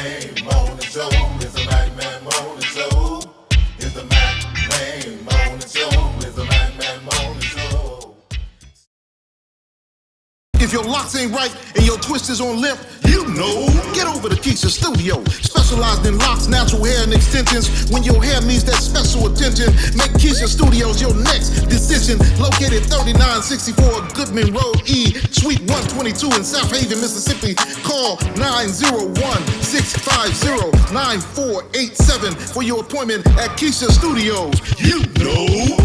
Man Morning Show. It's the Mac Man Morning Show. It's the Mac Man Morning Show. It's the Mac Man Morning Show. If your locks ain't right and your twist is on limp, you know. Get over to Keisha Studio. Specialized in locks, natural hair, and extensions. When your hair needs that special attention, make Keisha Studios your next decision. Located 3964 Goodman Road E, Suite 122 in South Haven, Mississippi. Call 901-650-9487 for your appointment at Keisha Studios. You know.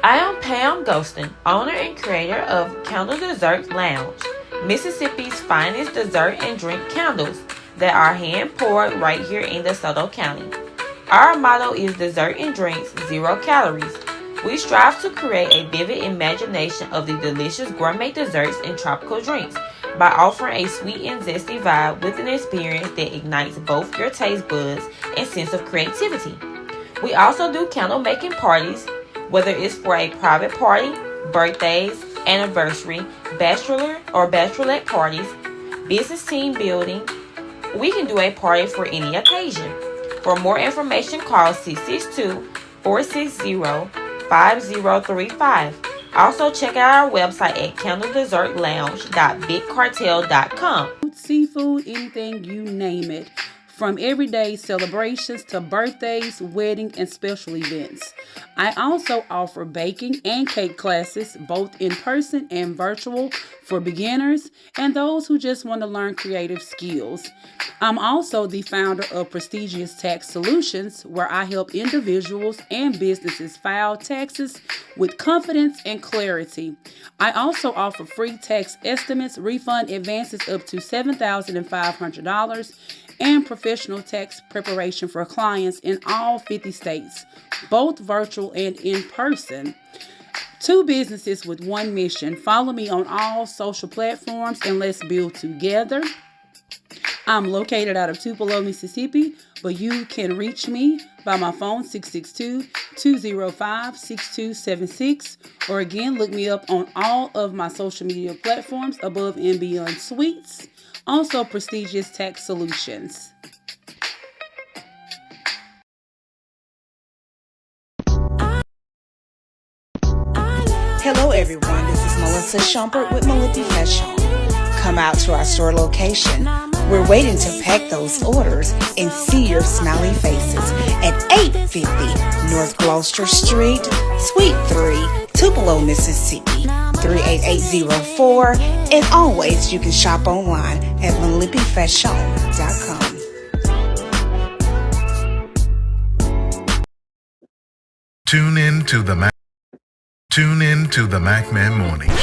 I am Pam Ghostin, owner and creator of Candle Dessert Lounge, Mississippi's finest dessert and drink candles that are hand poured right here in DeSoto County. Our motto is dessert and drinks, 0 calories. We strive to create a vivid imagination of the delicious gourmet desserts and tropical drinks by offering a sweet and zesty vibe with an experience that ignites both your taste buds and sense of creativity. We also do candle making parties, whether it's for a private party, birthdays, anniversary, bachelor or bachelorette parties, business team building. We can do a party for any occasion. For more information, call 662-460-5035. Also, check out our website at candledessertlounge.bigcartel.com. Seafood, anything, you name it. From everyday celebrations to birthdays, weddings, and special events. I also offer baking and cake classes, both in person and virtual, for beginners and those who just want to learn creative skills. I'm also the founder of Prestigious Tax Solutions, where I help individuals and businesses file taxes with confidence and clarity. I also offer free tax estimates, refund advances up to $7,500, and professional tax preparation for clients in all 50 states, both virtual and in person. 2 businesses with 1 mission. Follow me on all social platforms and let's build together. I'm located out of Tupelo, Mississippi, but you can reach me by my phone 662-205-6276, or again, look me up on all of my social media platforms, Above and Beyond Suites. Also, Prestigious Tax Solutions. Hello everyone, this is Melissa Schumpert with Malippi Fashion. Come out to our store location. We're waiting to pack those orders and see your smiley faces at 850 North Gloucester Street, Suite 3, Tupelo, Mississippi, 38804. And always you can shop online at MalippiFashion.com. Tune in to the Mac Man Morning Show.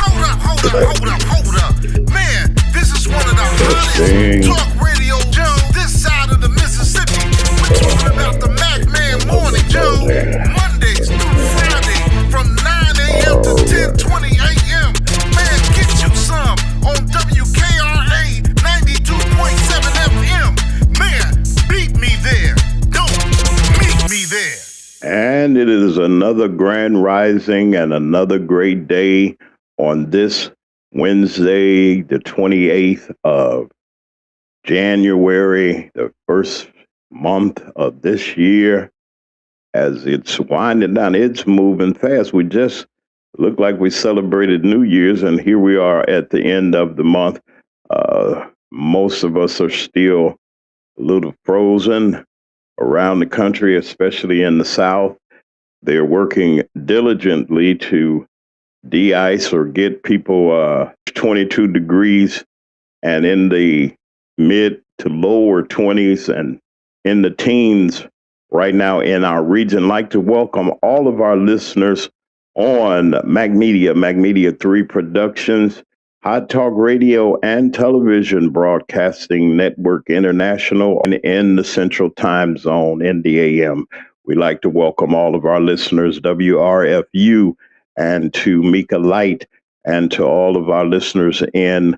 Hold up. Man, this is one of the hottest talk radio shows this side of the Mississippi. We're talking about the Mac Man Morning Show. Mondays through Friday from 9 a.m. to 10:20 a.m. Man, get you some on WKRA 92.7 FM. Man, beat me there. Don't meet me there. And it is another grand rising and another great day on this Wednesday, the 28th of January, the first month of this year. as it's winding down. It's moving fast. We just look like we celebrated New Year's, and here we are at the end of the month. Most of us are still a little frozen around the country, especially in the South. They're working diligently to de-ice or get people 22 degrees and in the mid to lower 20s and in the teens right now in our region. Like to welcome all of our listeners on Magmedia 3 Productions, Hot Talk Radio and Television Broadcasting Network International, and in the Central Time Zone in the AM. We'd like to welcome all of our listeners, WRFU, and to Mika Light, and to all of our listeners and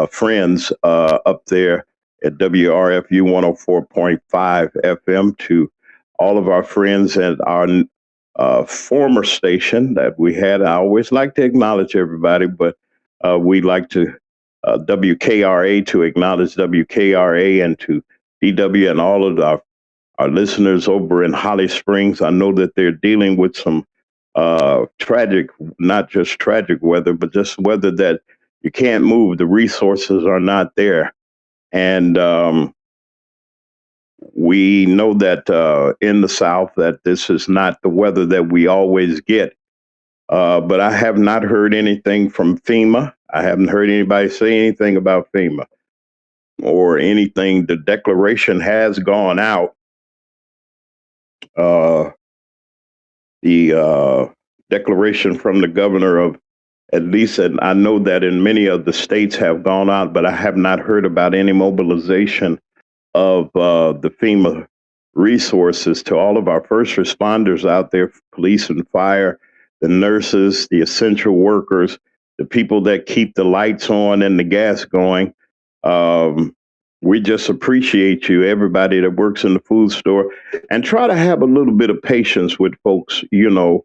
friends up there at WRFU 104.5 FM, to all of our friends at our former station that we had. I always like to acknowledge everybody, but we like to WKRA, to acknowledge WKRA, and to DW and all of our listeners over in Holly Springs. I know that they're dealing with some tragic, not just tragic weather, but just weather that you can't move. The resources are not there. And we know that in the South that this is not the weather that we always get. But I have not heard anything from FEMA. I haven't heard anybody say anything about FEMA or anything. The declaration has gone out. The declaration from the governor of, at least, and I know that in many of the states have gone out, but I have not heard about any mobilization of the FEMA resources to all of our first responders out there, police and fire, the nurses, the essential workers, the people that keep the lights on and the gas going. We just appreciate you, everybody that works in the food store, and try to have a little bit of patience with folks. You know,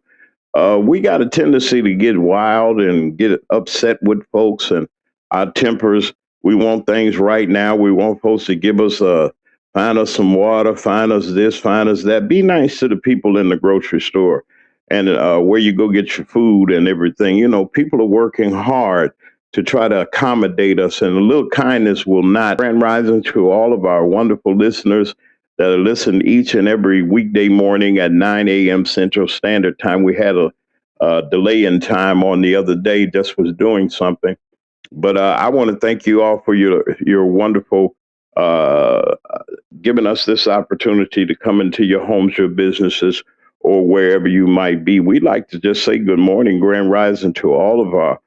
we got a tendency to get wild and get upset with folks, and our tempers. We want things right now. We want folks to give us find us some water, find us this, find us that. Be nice to the people in the grocery store and where you go get your food and everything. You know, people are working hard to try to accommodate us, and a little kindness will not. Grand rising to all of our wonderful listeners that are listening each and every weekday morning at 9 a.m. Central Standard Time. We had a delay in time on the other day, just was doing something. But I want to thank you all for your wonderful giving us this opportunity to come into your homes, your businesses, or wherever you might be. We'd like to just say good morning, grand rising to all of our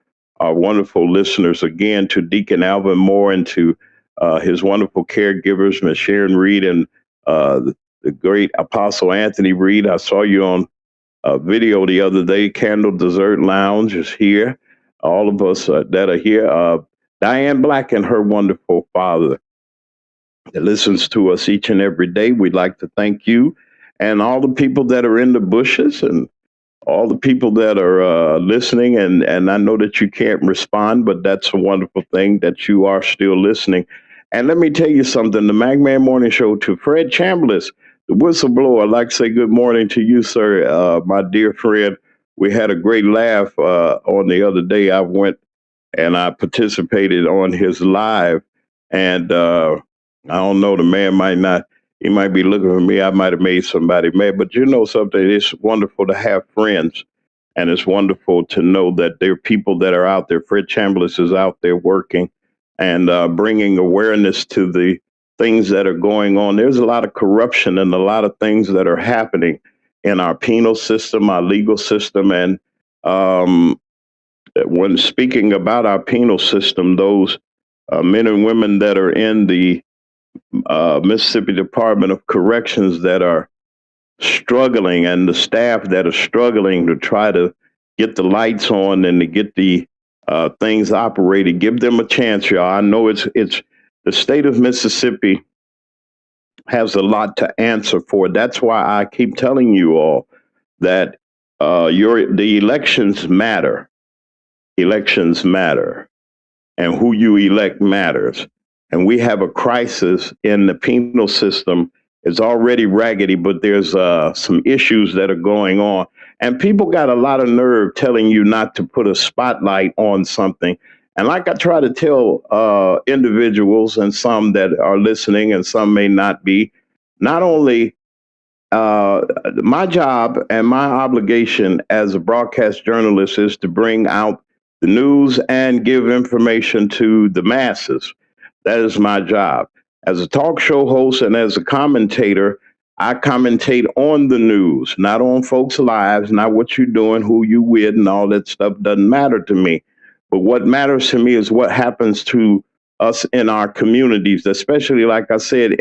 wonderful listeners. Again, to Deacon Alvin Moore and to his wonderful caregivers, Ms. Sharon Reed and the great Apostle Anthony Reed. I saw you on video the other day. Candle Dessert Lounge is here. All of us that are here. Diane Black and her wonderful father that listens to us each and every day. We'd like to thank you and all the people that are in the bushes and all the people that are listening. And I know that you can't respond, but that's a wonderful thing that you are still listening. And let me tell you something, the Magman Morning Show, to Fred Chambliss, the whistleblower. I'd like to say good morning to you, sir, my dear Fred. We had a great laugh on the other day. I went and I participated on his live, and I don't know, the man might not, he might be looking for me. I might have made somebody mad, but you know something, it's wonderful to have friends, and it's wonderful to know that there are people that are out there. Fred Chambliss is out there working and bringing awareness to the things that are going on. There's a lot of corruption and a lot of things that are happening in our penal system, our legal system. And when speaking about our penal system, those men and women that are in the Mississippi Department of Corrections that are struggling, and the staff that are struggling to try to get the lights on and to get the things operated, give them a chance, y'all. I know it's the state of Mississippi has a lot to answer for. That's why I keep telling you all that the elections matter. Elections matter, and who you elect matters. And we have a crisis in the penal system is already raggedy, but there's some issues that are going on. And people got a lot of nerve telling you not to put a spotlight on something. And like I try to tell individuals, and some that are listening and some may not be, not only my job and my obligation as a broadcast journalist is to bring out the news and give information to the masses. That is my job. As a talk show host and as a commentator, I commentate on the news, not on folks' lives, not what you're doing, who you with, and all that stuff doesn't matter to me. But what matters to me is what happens to us in our communities, especially, like I said,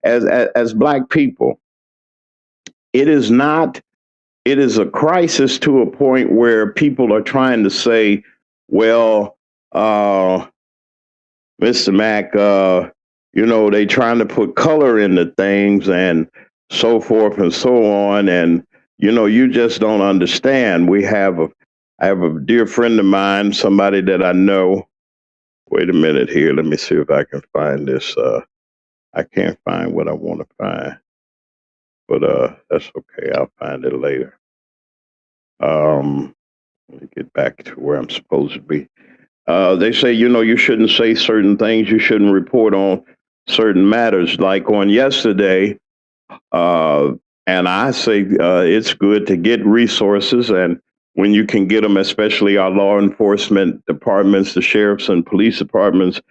as Black people. It is not, it is a crisis to a point where people are trying to say, well, Mr. Mack, they trying to put color into things and so forth and so on. And, you just don't understand. I have a dear friend of mine, somebody that I know. Wait a minute here. Let me see if I can find this. I can't find what I want to find. But that's okay. I'll find it later. Let me get back to where I'm supposed to be. They say, you shouldn't say certain things. You shouldn't report on certain matters. Like on yesterday, and I say it's good to get resources, and when you can get them, especially our law enforcement departments, the sheriffs and police departments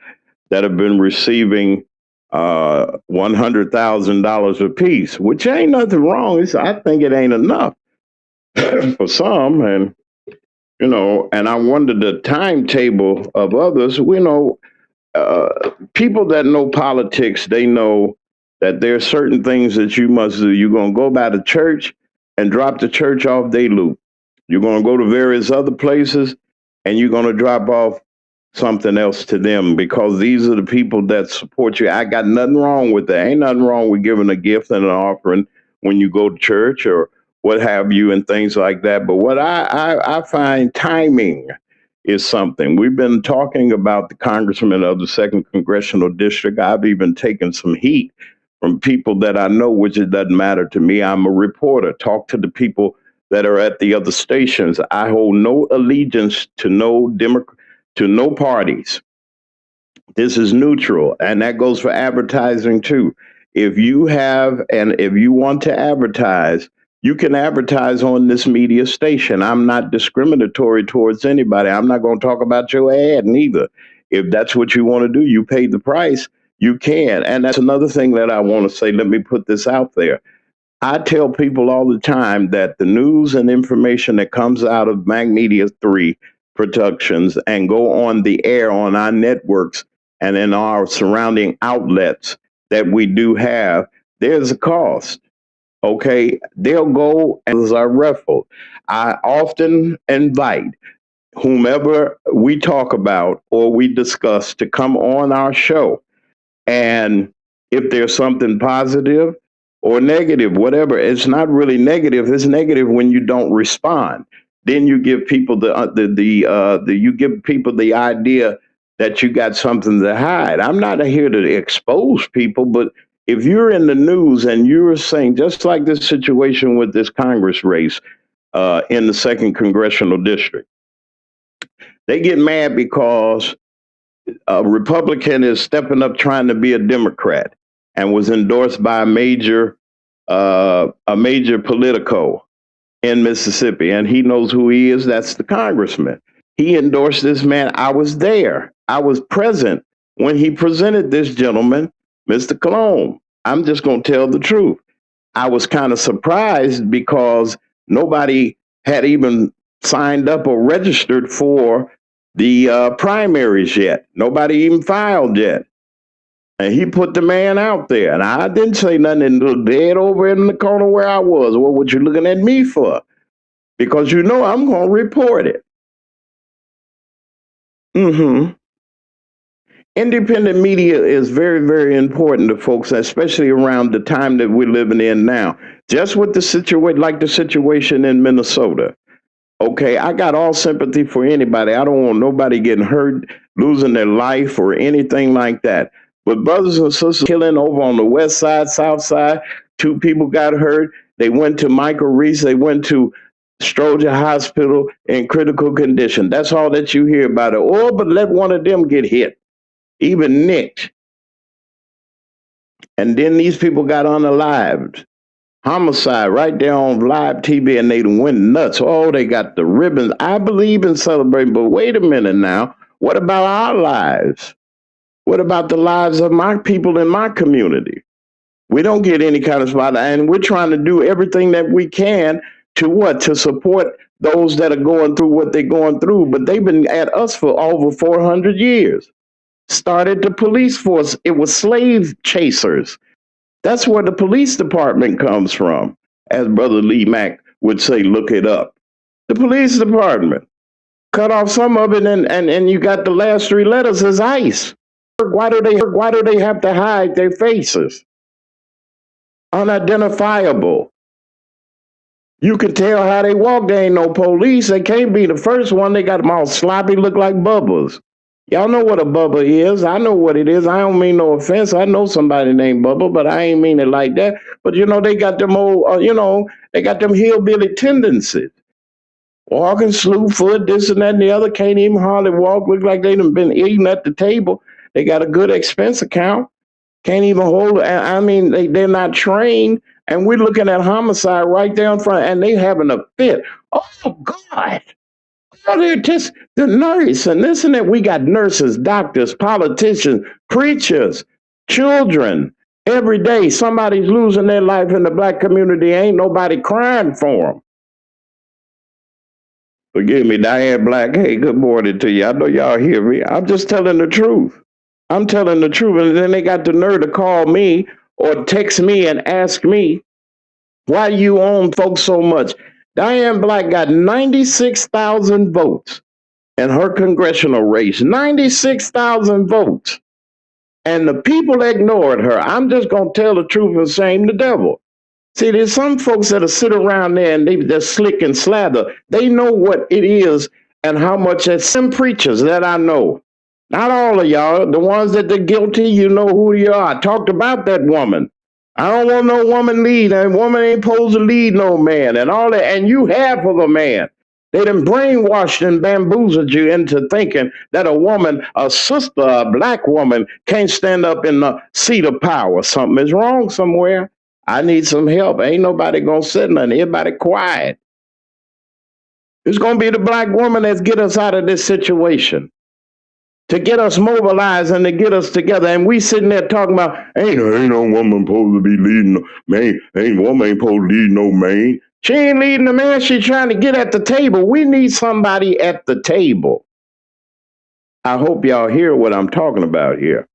that have been receiving $100,000 apiece, which ain't nothing wrong. I think it ain't enough for some, and and I wonder the timetable of others. People that know politics, they know that there are certain things that you must do. You're gonna go by the church and drop the church off they loop. You're gonna go to various other places and you're gonna drop off something else to them, because these are the people that support you. I got nothing wrong with that. Ain't nothing wrong with giving a gift and an offering when you go to church or what have you and things like that. But what I find, timing is something. We've been talking about the congressman of the 2nd Congressional District. I've even taken some heat from people that I know, which it doesn't matter to me. I'm a reporter. Talk to the people that are at the other stations. I hold no allegiance to no parties. This is neutral, and that goes for advertising too. If you want to advertise, you can advertise on this media station. I'm not discriminatory towards anybody. I'm not going to talk about your ad neither. If that's what you want to do, you pay the price, you can. And that's another thing that I want to say. Let me put this out there. I tell people all the time that the news and information that comes out of Mac Media 3 Productions and go on the air on our networks and in our surrounding outlets that we do have, there's a cost. Okay, they'll go as a raffle. I often invite whomever we talk about or we discuss to come on our show. And if there's something positive or negative, whatever, it's not really negative. It's negative when you don't respond. Then you give people the idea that you got something to hide. I'm not here to expose people, but if you're in the news and you're saying, just like this situation with this Congress race in the 2nd Congressional District, they get mad because a Republican is stepping up trying to be a Democrat and was endorsed by a major politico in Mississippi, and he knows who he is. That's the congressman. He endorsed this man. I was there. I was present when he presented this gentleman, Mr. Cologne. I'm just going to tell the truth. I was kind of surprised because nobody had even signed up or registered for the primaries yet. Nobody even filed yet. And he put the man out there. And I didn't say nothing, dead over in the corner where I was. Well, what you looking at me for? Because I'm going to report it. Independent media is very, very important to folks, especially around the time that we're living in now. Just with the situation in Minnesota. Okay, I got all sympathy for anybody. I don't want nobody getting hurt, losing their life or anything like that. But brothers and sisters killing over on the west side, south side. 2 people got hurt. They went to Michael Reese. They went to Stroger Hospital in critical condition. That's all that you hear about it. Oh, but let one of them get hit, even nicked. And then these people got unalived. Homicide right there on live TV, and they went nuts. Oh, they got the ribbons. I believe in celebrating, but wait a minute now. What about our lives? What about the lives of my people in my community? We don't get any kind of spotlight, and we're trying to do everything that we can to what? To support those that are going through what they're going through. But they've been at us for over 400 years. Started the police force. It was slave chasers. That's where the police department comes from. As Brother Lee Mack would say, look it up. The police department. Cut off some of it, and you got the last 3 letters as ICE. Why do they have to hide their faces? Unidentifiable. You can tell how they walk. They ain't no police. They can't be the first one. They got them all sloppy, look like Bubbas. Y'all know what a Bubba is. I know what it is. I don't mean no offense. I know somebody named Bubba, but I ain't mean it like that. But, they got them old, they got them hillbilly tendencies. Walking slew foot, this and that and the other. Can't even hardly walk. Look like they done been eating at the table. They got a good expense account. Can't even hold it. I mean, they're not trained. And we're looking at homicide right there in front, and they having a fit. Oh, God. Oh, they're just the nurse and this and that. We got nurses, doctors, politicians, preachers, children. Every day, somebody's losing their life in the black community. Ain't nobody crying for them. Forgive me, Diane Black. Hey, good morning to you. I know y'all hear me. I'm just telling the truth. I'm telling the truth. And then they got the nerve to call me or text me and ask me, why you own folks so much? Diane Black got 96,000 votes in her congressional race. 96,000 votes. And the people ignored her. I'm just going to tell the truth and shame the devil. See, there's some folks that sit around there and they're slick and slather. They know what it is and how much it's some preachers that I know. Not all of y'all. The ones that are guilty, you know who you are. I talked about that woman. I don't want no woman lead. A woman ain't supposed to lead no man and all that. And you have for the man. They done brainwashed and bamboozled you into thinking that a woman, a sister, a black woman can't stand up in the seat of power. Something is wrong somewhere. I need some help. Ain't nobody gonna sit nothing. Everybody quiet. It's gonna be the black woman that's get us out of this situation, to get us mobilized and to get us together. And we sitting there talking about, ain't no woman supposed to be leading, man. Woman ain't supposed to lead no man. She ain't leading the man. She trying to get at the table. We need somebody at the table. I hope y'all hear what I'm talking about here.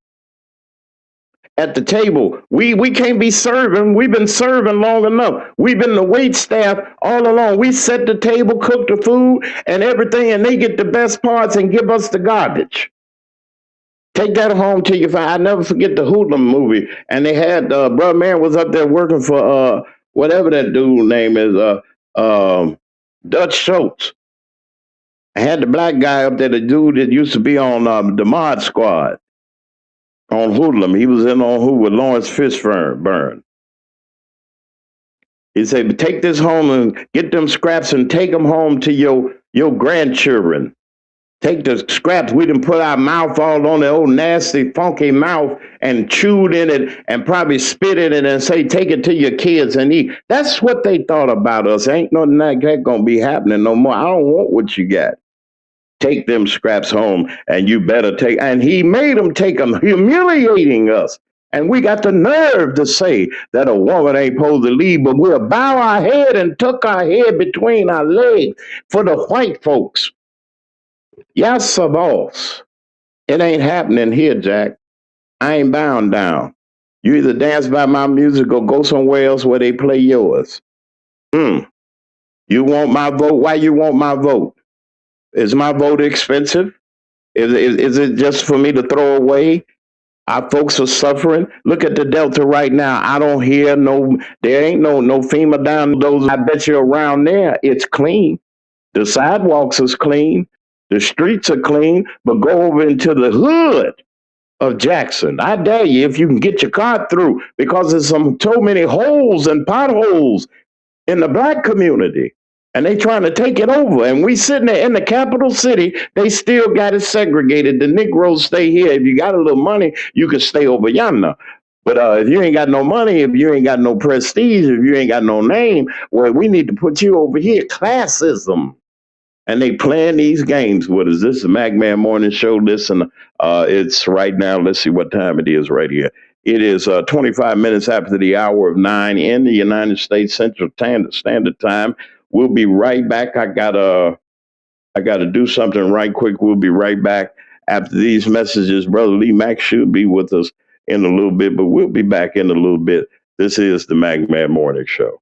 At the table, we can't be serving. We've been serving long enough. We've been the wait staff all along. We set the table, cook the food and everything, and they get the best parts and give us the garbage. Take that home till you find. I never forget the Hoodlum movie, and they had Brother Man was up there working for whatever that dude's name is, Dutch Schultz. I had the black guy up there, the dude that used to be on the Mod Squad on Hoodlum. He was in on who with Lawrence Fishburne. He said, but take this home and get them scraps and take them home to your grandchildren. Take the scraps. We done put our mouth all on the old nasty, funky mouth and chewed in it and probably spit in it and say, take it to your kids and eat. That's what they thought about us. Ain't nothing like that gonna be happening no more. I don't want what you got. Take them scraps home and you better take. And he made them take them, humiliating us. And we got the nerve to say that a woman ain't supposed to lead, but we'll bow our head and tuck our head between our legs for the white folks. Yes, boss. It ain't happening here, Jack. I ain't bound down. You either dance by my music or go somewhere else where they play yours. You want my vote? Why you want my vote? Is my vote expensive? Is it just for me to throw away? Our folks are suffering. Look at the Delta right now. I don't hear there ain't no FEMA down those. I bet you around there it's clean. The sidewalks is clean. The streets are clean, but go over into the hood of Jackson. I dare you if you can get your car through because there's so many holes and potholes in the black community. And they trying to take it over. And we sitting there in the capital city, they still got it segregated. The Negroes stay here. If you got a little money, you can stay over yonder. But if you ain't got no money, if you ain't got no prestige, if you ain't got no name, well, we need to put you over here. Classism. And they playing these games with us. This is the MacMan Morning Show. Listen, it's right now. Let's see what time it is right here. It is 25 minutes after the hour of 9 in the United States Central Standard Time. We'll be right back. I gotta do something right quick. We'll be right back after these messages. Brother Lee Mack should be with us in a little bit, but we'll be back in a little bit. This is the MacMan Morning Show.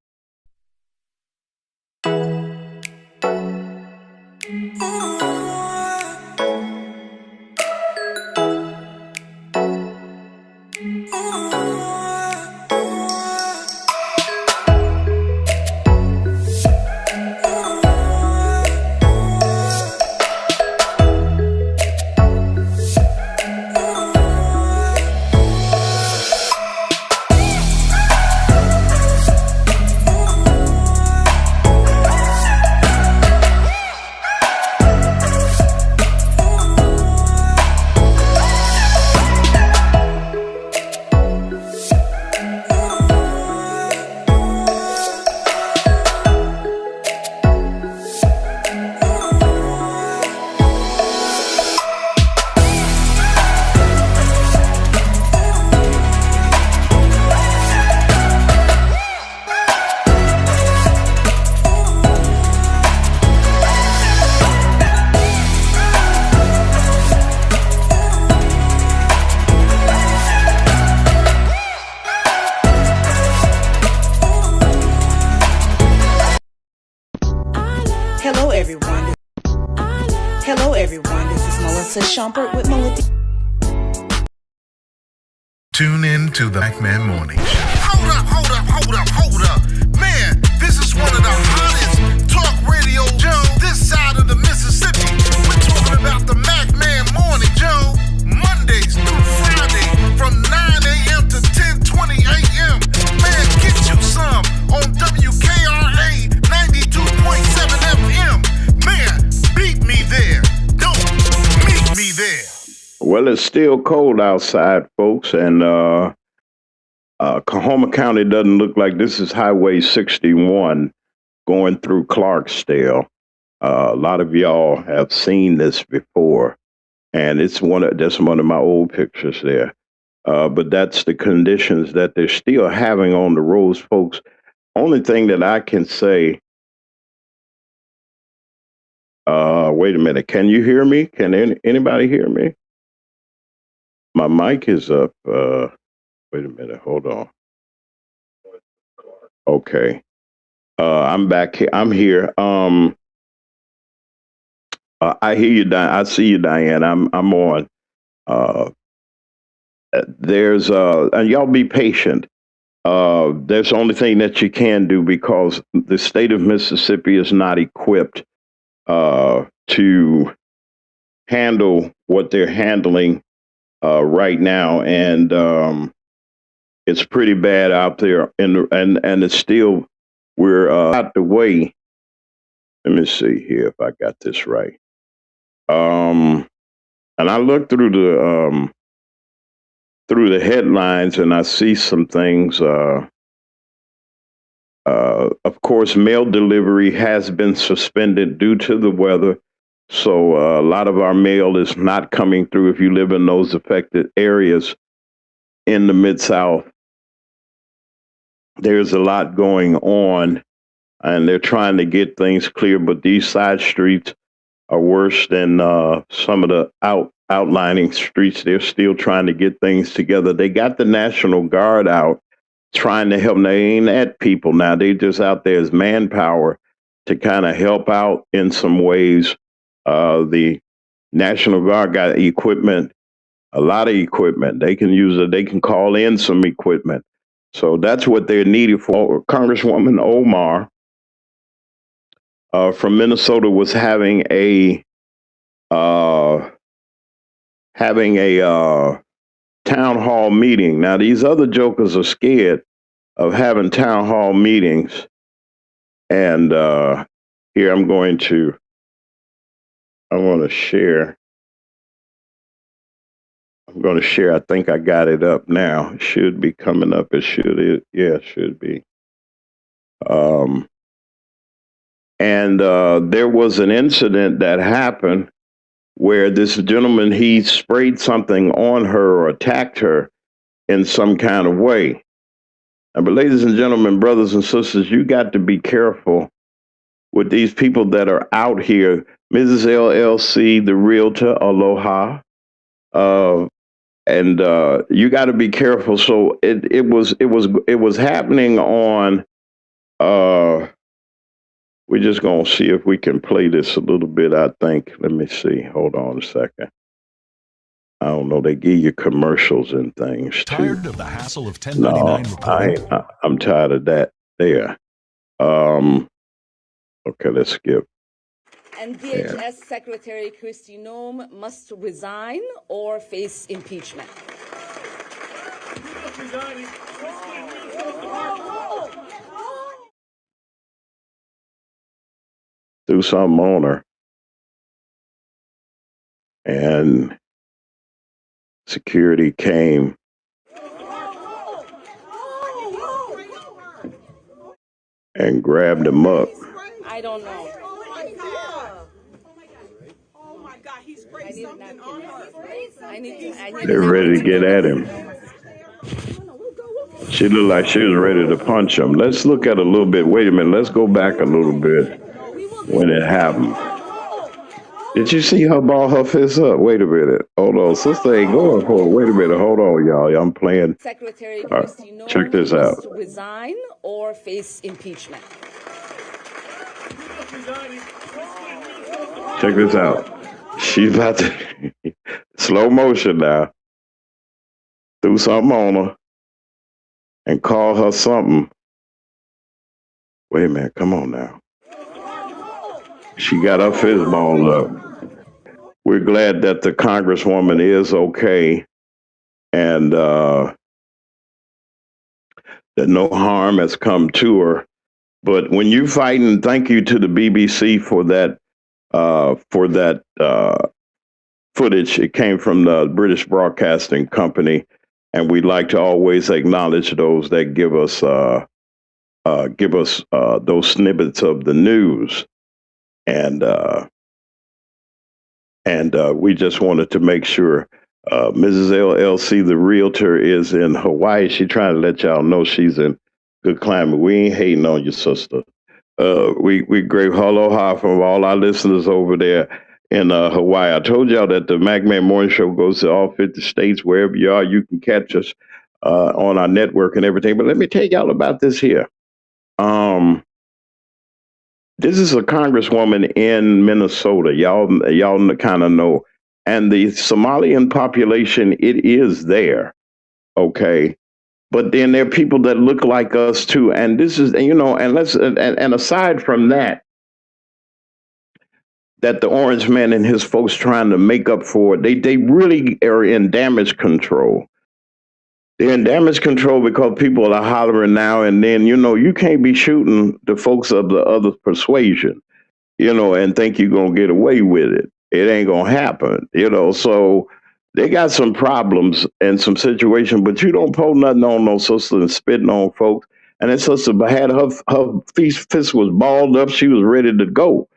Hello, everyone. This is Melissa Schumpert with Melody. Tune in to the MacMan Morning Show. Hold up. Man, this is one of the hottest talk radio shows this side of the Mississippi. We're talking about the MacMan Morning Show, Mondays through Friday from 9 a.m. to 10:20 a.m. Man, get you some on WKRA 92.7 FM. Man, beat me there. Don't meet me there. Well, it's still cold outside, folks, and Coahoma County doesn't look like this is Highway 61 going through Clarksdale. A lot of y'all have seen this before, and that's one of my old pictures there. But that's the conditions that they're still having on the roads, folks. Only thing that I can say. Wait a minute. Can you hear me? Can anybody hear me? My mic is up. Wait a minute. Hold on. Okay. I'm back here. I'm here. I hear you, I see you, Diane. I'm on. There's and y'all be patient. There's the only thing that you can do because the state of Mississippi is not equipped to handle what they're handling right now, and it's pretty bad out there. And it's still we're out the way. Let me see here if I got this right. And I looked through the headlines, and I see some things. Of course, mail delivery has been suspended due to the weather. So a lot of our mail is not coming through if you live in those affected areas in the Mid-South. There's a lot going on, and they're trying to get things clear, but these side streets are worse than some of the outlining streets. They're still trying to get things together. They got the National Guard out trying to help. They ain't at people now. They just out there as manpower to kind of help out in some ways. The National Guard got equipment, a lot of equipment. They can use it. They can call in some equipment. So that's what they're needed for. Congresswoman Omar from Minnesota was having a town hall meeting. Now, these other jokers are scared of having town hall meetings. And here I'm going to share. I'm going to share. I think I got it up now. It should be coming up. It should be. And there was an incident that happened where this gentleman, he sprayed something on her or attacked her in some kind of way. But ladies and gentlemen, brothers and sisters, you got to be careful with these people that are out here. Mrs. LLC, the realtor, aloha. And you got to be careful. So it was happening on. We're just gonna see if we can play this a little bit. I think. Let me see. Hold on a second. I don't know. They give you commercials and things too. Tired of the hassle of 1099 reporting? I'm tired of that. There. Okay, let's skip. And DHS Secretary Kristi Noem must resign or face impeachment. Do something on her. And security came. And grabbed him up. I don't know. They're ready to get at him. She looked like she was ready to punch him. Let's look at a little bit. Wait a minute. Let's go back a little bit when it happened. Did you see her ball her fist up? Wait a minute. Hold on. Sister ain't going for it. Wait a minute. Hold on, y'all. I'm playing. Secretary Kristi Noem check this out. must resign or face impeachment. Check this out. She's about to slow motion now. Do something on her and call her something. Wait a minute. Come on now. She got her fist ball up. We're glad that the Congresswoman is okay and that no harm has come to her. But when you fighting, thank you to the BBC for that footage. It came from the British Broadcasting Company, and we'd like to always acknowledge those that give us those snippets of the news. And we just wanted to make sure Mrs. LLC, the realtor, is in Hawaii. She's trying to let y'all know she's in good climate. We ain't hating on your sister. We great aloha from all our listeners over there in Hawaii. I told y'all that the MacMan Morning Show goes to all 50 states. Wherever you are, you can catch us on our network and everything. But let me tell y'all about this here. This is a congresswoman in Minnesota. Y'all kind of know. And the Somalian population, it is there. Okay. But then there are people that look like us too. And this is, and aside from that the Orange Man and his folks trying to make up for it, they really are in damage control. They're in damage control because people are hollering now and then. You can't be shooting the folks of the other persuasion, and think you're going to get away with it. It ain't going to happen, So they got some problems and some situations, but you don't pull nothing on no sister and spitting on folks. And that sister had her fist was balled up. She was ready to go.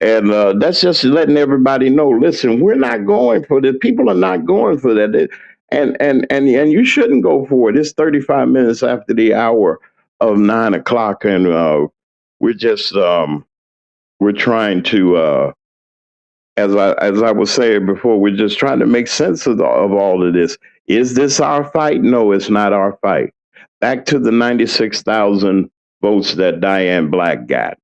And that's just letting everybody know, listen, we're not going for this. People are not going for that. And you shouldn't go for it. It's 35 minutes after the hour of 9 o'clock. And we're just, we're trying to, as I was saying before, we're just trying to make sense of all of this. Is this our fight? No, it's not our fight. Back to the 96,000 votes that Diane Black got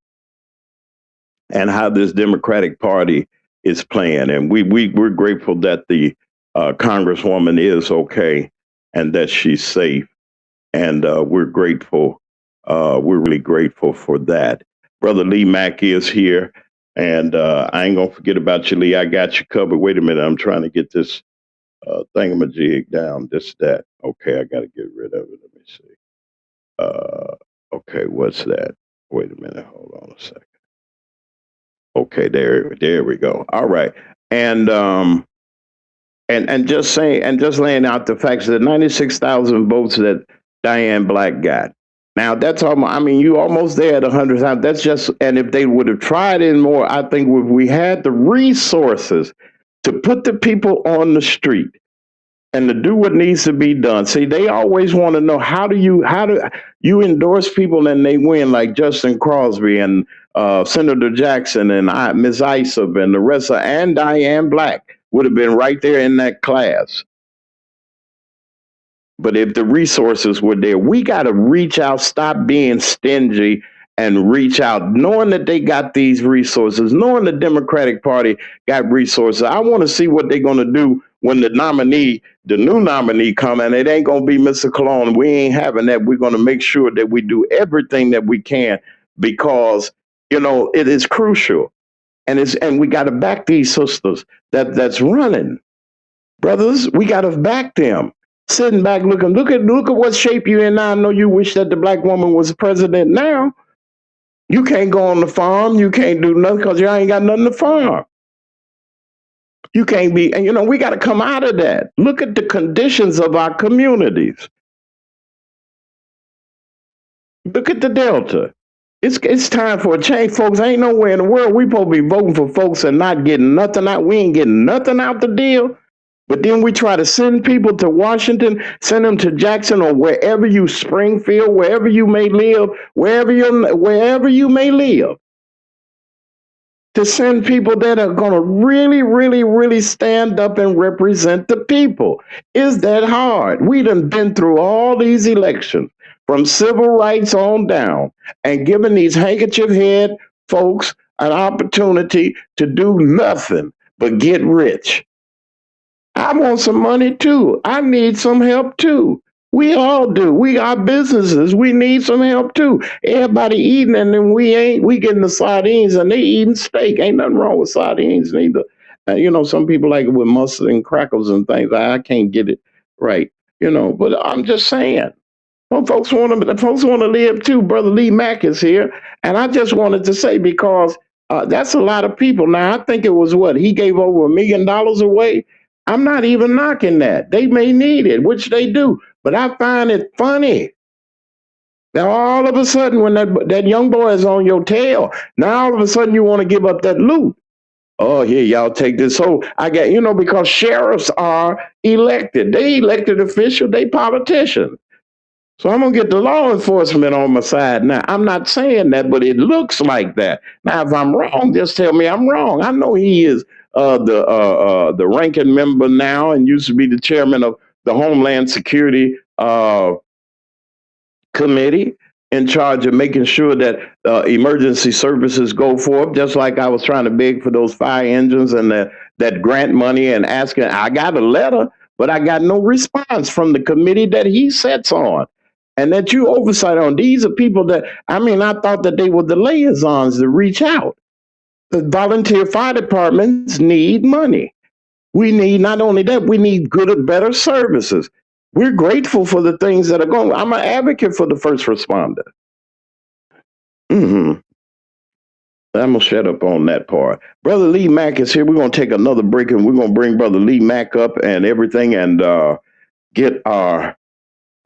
and how this Democratic Party is playing. And we're grateful that the Congresswoman is okay and that she's safe. And we're grateful. We're really grateful for that. Brother Lee Mackey is here. And I ain't going to forget about you, Lee. I got you covered. Wait a minute. I'm trying to get this thingamajig down. This, that. Okay, I got to get rid of it. Let me see. Okay, what's that? Wait a minute. Hold on a second. Okay, there we go. All right. And just saying, and just laying out the facts that 96,000 votes that Diane Black got. Now that's almost, I mean, you almost there at 100,000. That's just, and if they would have tried in more, I think if we had the resources to put the people on the street and to do what needs to be done. See, they always want to know how do you endorse people and they win, like Justin Crosby and Senator Jackson and Ms. Isop and the rest of, and Diane Black would have been right there in that class. But if the resources were there, we got to reach out, stop being stingy, and reach out, knowing that they got these resources, knowing the Democratic Party got resources. I want to see what they're going to do when the new nominee come, and it ain't going to be Mr. Cologne. We ain't having that. We're going to make sure that we do everything that we can because, you know, it is crucial. And we got to back these sisters that's running. Brothers, we got to back them. Sitting back looking, look at what shape you in now. I know you wish that the black woman was president now. You can't go on the farm. You can't do nothing because you ain't got nothing to farm. You can't be, and you know, we got to come out of that. Look at the conditions of our communities. Look at the Delta. It's time for a change, folks. Ain't nowhere in the world we supposed to be voting for folks and not getting nothing out. We ain't getting nothing out the deal. But then we try to send people to Washington, send them to Jackson or wherever you, Springfield, wherever you may live, wherever you may live, to send people that are going to really, really, really stand up and represent the people. Is that hard? We done been through all these elections from civil rights on down and given these handkerchief head folks an opportunity to do nothing but get rich. I want some money too. I need some help too. We all do. We got businesses. We need some help too. Everybody eating and then we getting the sardines and they eating steak. Ain't nothing wrong with sardines neither. You know, some people like it with mustard and crackers and things. I can't get it right. You know, but I'm just saying. Well, folks want to live too. Brother Lee Mack is here. And I just wanted to say, because that's a lot of people. Now, I think it was he gave over $1 million away. I'm not even knocking that. They may need it, which they do. But I find it funny that all of a sudden when that young boy is on your tail, now all of a sudden you want to give up that loot. Oh, here, y'all take this. So I get, you know, because sheriffs are elected. They elected officials, they politicians. So I'm going to get the law enforcement on my side now. I'm not saying that, but it looks like that. Now, if I'm wrong, just tell me I'm wrong. I know he is the ranking member now and used to be the chairman of the Homeland Security Committee in charge of making sure that emergency services go forth, just like I was trying to beg for those fire engines and that grant money and asking. I got a letter, but I got no response from the committee that he sits on and that you oversight on. These are people that, I mean, I thought that they were the liaisons to reach out. The volunteer fire departments need money. We need, not only that, we need good, better services. We're grateful for the things that are going. I'm an advocate for the first responder. I'm going to shut up on that part. Brother Lee Mack is here. We're going to take another break and we're going to bring Brother Lee Mack up and everything and get our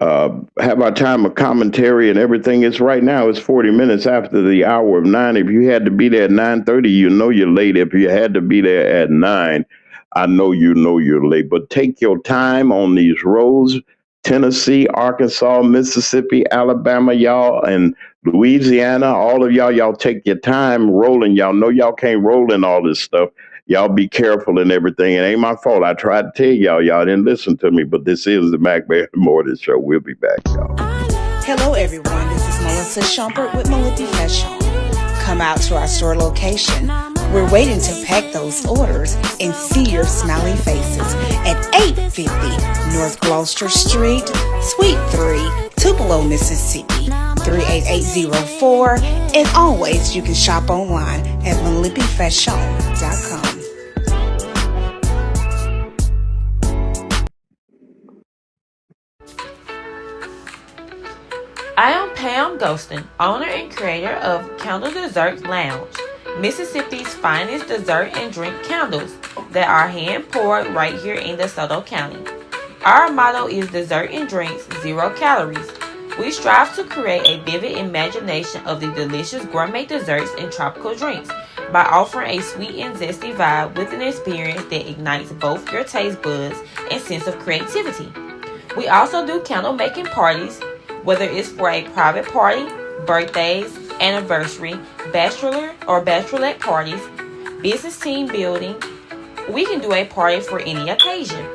have our time of commentary and everything. It's right now, it's 40 minutes after the hour of 9. If you had to be there at 9:30, you know you're late. If you had to be there at 9, I know you're late. But take your time on these roads. Tennessee, Arkansas, Mississippi, Alabama, y'all, and Louisiana, all of y'all take your time rolling. Y'all know y'all can't roll in all this stuff. Y'all be careful and everything. It ain't my fault. I tried to tell y'all didn't listen to me, but this is the McMahon Morning Show. We'll be back, y'all. Hello, everyone. This is Melissa Schumpert with Melody Fashion. Come out to our store location. We're waiting to pack those orders and see your smiling faces at 850 North Gloucester Street, Suite 3, Tupelo, Mississippi, 38804. And always, you can shop online at MelissaFashion.com. I am Pam Ghostin, owner and creator of Candle Dessert Lounge, Mississippi's finest dessert and drink candles that are hand poured right here in DeSoto County. Our motto is dessert and drinks, 0 calories. We strive to create a vivid imagination of the delicious gourmet desserts and tropical drinks by offering a sweet and zesty vibe with an experience that ignites both your taste buds and sense of creativity. We also do candle making parties, whether it's for a private party, birthdays, anniversary, bachelor or bachelorette parties, business team building. We can do a party for any occasion.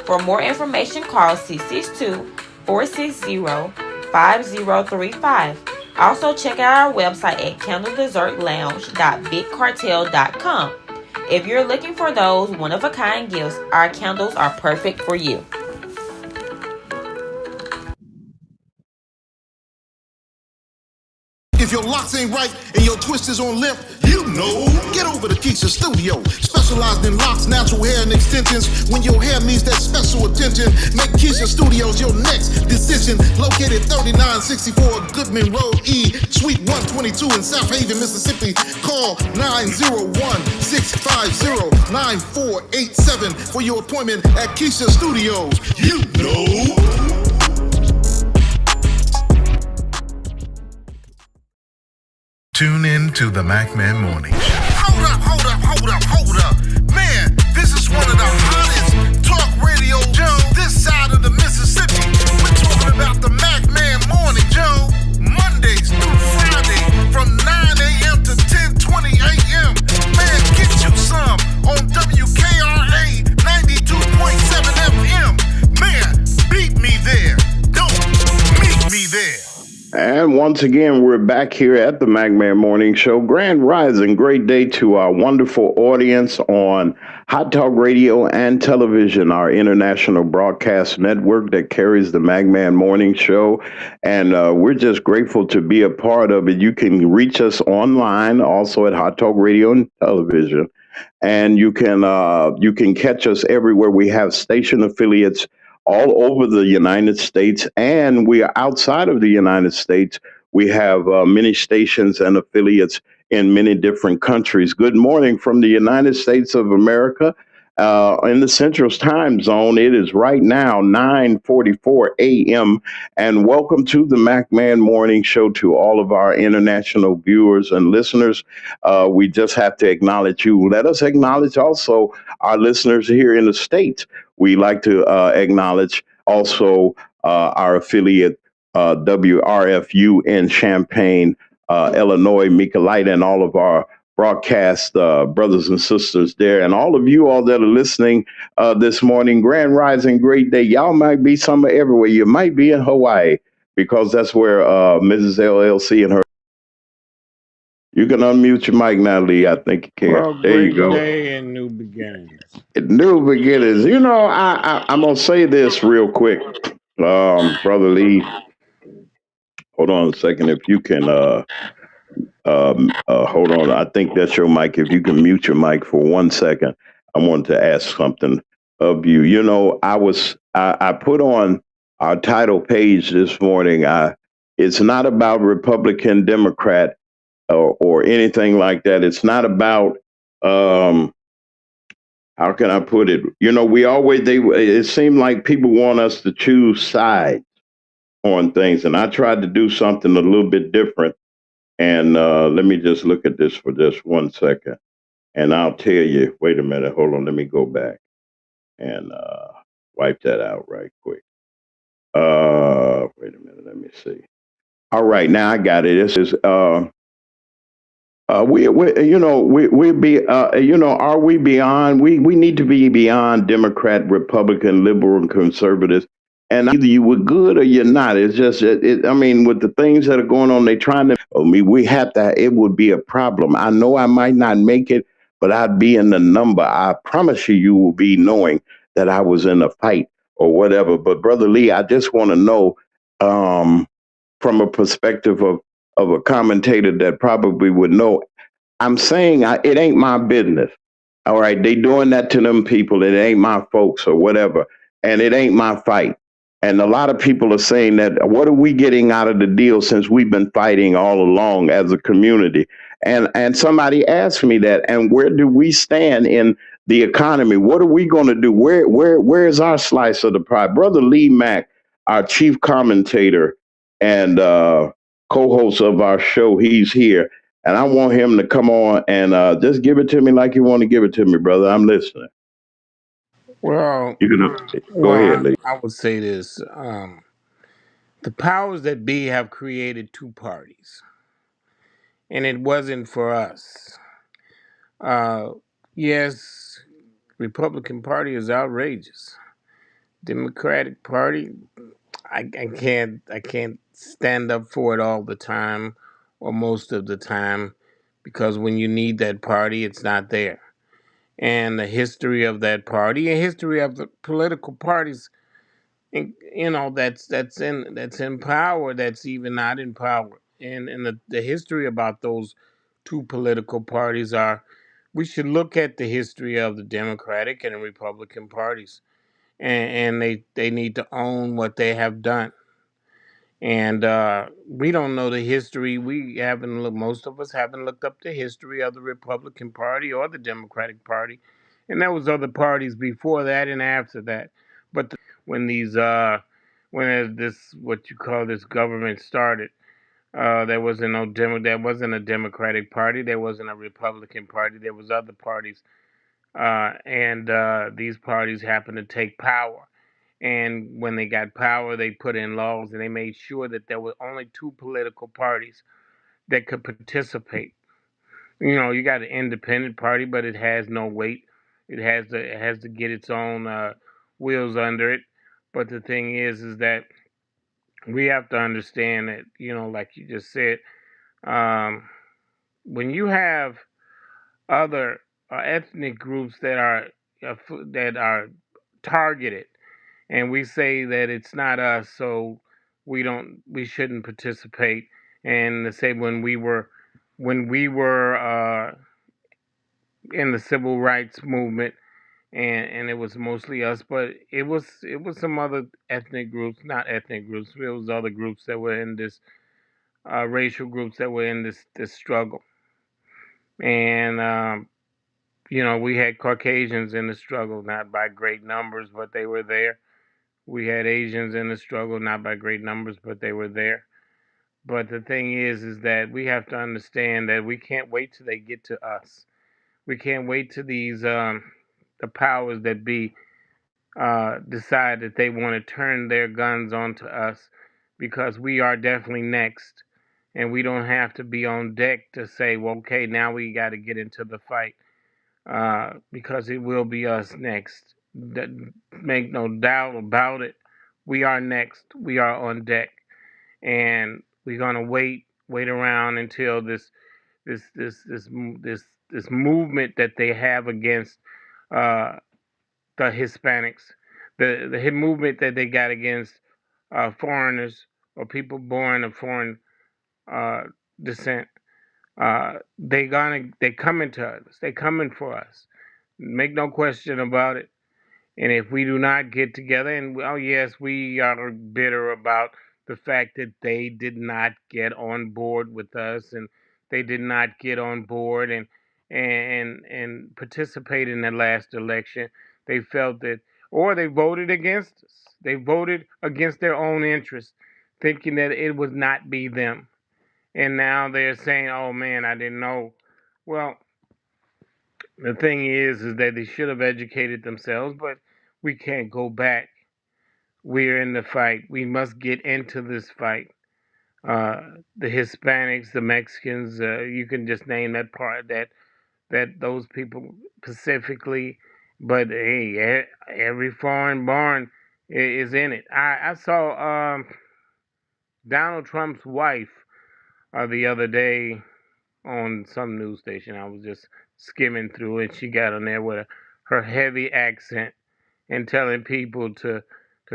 For more information, call 662-460-5035. Also, check out our website at candledessertlounge.bigcartel.com. If you're looking for those one-of-a-kind gifts, our candles are perfect for you. If your locks ain't right and your twist is on limp, you know. Get over to Keisha Studio. Specialized in locks, natural hair, and extensions. When your hair needs that special attention, make Keisha Studios your next decision. Located 3964 Goodman Road E, Suite 122 in South Haven, Mississippi. Call 901-650-9487 for your appointment at Keisha Studios. You know. Tune in to the MacMan Morning Show. Hold up. Man, this is one of the hottest talk radio shows this side of the Mississippi. We're talking about the MacMan Morning Show, Mondays through Friday from 9 a.m. to 10:20 a.m. Man, get you some on WKRA 92.7 FM. Man, beat me there. Don't meet me there. And once again, we're back here at the MacMan Morning Show. Grand Rising, great day to our wonderful audience on Hot Talk Radio and Television, our international broadcast network that carries the MacMan Morning Show. And we're just grateful to be a part of it. You can reach us online, also at Hot Talk Radio and Television. And you can catch us everywhere. We have station affiliates all over the United States, and we are outside of the United States. We have many stations and affiliates in many different countries. Good morning from the United States of America. In the Central Time Zone, it is right now 9:44 a.m. And welcome to the MacMan Morning Show to all of our international viewers and listeners. We just have to acknowledge you. Let us acknowledge also our listeners here in the States. We like to acknowledge also our affiliate WRFU in Champaign, Illinois, Mika Light, and all of our broadcast brothers and sisters there. And all of you all that are listening this morning, Grand Rising, great day. Y'all might be somewhere everywhere. You might be in Hawaii because that's where Mrs. LLC and her. You can unmute your mic now, Lee. I think you can. Well, there you go. Day and new beginnings. New beginnings. You know, I'm going to say this real quick. Brother Lee, hold on a second. If you can, hold on. I think that's your mic. If you can mute your mic for 1 second, I wanted to ask something of you. You know, I put on our title page this morning. It's not about Republican, Democrat, or anything like that. It's not about, how can I put it? You know, it seemed like people want us to choose sides on things. And I tried to do something a little bit different. And let me just look at this for just 1 second. And I'll tell you, wait a minute, hold on, let me go back and wipe that out right quick. Wait a minute, let me see. All right, now I got it. This is are we beyond? We need to be beyond Democrat, Republican, liberal, and conservatives. And either you were good or you're not. It's just, I mean, with the things that are going on, they're trying to. We have to. It would be a problem. I know I might not make it, but I'd be in the number. I promise you, you will be knowing that I was in a fight or whatever. But Brother Lee, I just want to know, from a perspective of a commentator that probably would know. I'm saying it ain't my business. All right. They doing that to them people. It ain't my folks or whatever. And it ain't my fight. And a lot of people are saying that, what are we getting out of the deal since we've been fighting all along as a community? And somebody asked me that, and where do we stand in the economy? What are we going to do? Where's our slice of the pie? Brother Lee Mack, our chief commentator and co-host of our show, he's here. And I want him to come on and just give it to me like you want to give it to me, brother. I'm listening. Well, You can go ahead, Lee. I would say this: the powers that be have created two parties, and it wasn't for us. Uh, yes, Republican Party is outrageous. Democratic Party, I can't stand up for it all the time, or most of the time, because when you need that party, it's not there. And the history of that party, and history of the political parties, that's in power, that's even not in power, and the history about those two political parties are, we should look at the history of the Democratic and the Republican parties, and they need to own what they have done. And we don't know the history. We haven't looked. Most of us haven't looked up the history of the Republican Party or the Democratic Party, and there was other parties before that and after that. But when this, what you call this government started, there wasn't no There wasn't a Democratic Party. There wasn't a Republican Party. There was other parties, and these parties happened to take power. And when they got power, they put in laws and they made sure that there were only two political parties that could participate. You got an independent party, but it has no weight. It has to get its own wheels under it. But the thing is that we have to understand that, like you just said, um, when you have other ethnic groups that are targeted, and we say that it's not us, so we shouldn't participate. And to say when we were in the civil rights movement, and it was mostly us, but it was some other ethnic groups, not ethnic groups. It was other groups that were in this racial groups that were in this struggle, and we had Caucasians in the struggle, not by great numbers, but they were there. We had Asians in the struggle, not by great numbers, but they were there. But the thing is that we have to understand that we can't wait till they get to us. We can't wait till the powers that be decide that they want to turn their guns onto us, because we are definitely next. And we don't have to be on deck to say, well, okay, now we got to get into the fight, because it will be us next. Make no doubt about it. We are next. We are on deck, and we're gonna wait around until this movement that they have against uh, the Hispanics, the movement that they got against foreigners or people born of foreign uh, descent. They coming to us. They coming for us. Make no question about it. And if we do not get together, and oh yes, we are bitter about the fact that they did not get on board with us, and they did not get on board and participate in the last election. They felt that, or they voted against us. They voted against their own interests, thinking that it would not be them. And now they're saying, "Oh man, I didn't know." Well, the thing is that they should have educated themselves, but we can't go back. We're in the fight. We must get into this fight. The Hispanics, the Mexicans, you can just name that part, that those people specifically. But hey, every foreign born is in it. I saw Donald Trump's wife the other day on some news station. I was just skimming through it. She got on there with her heavy accent and telling people to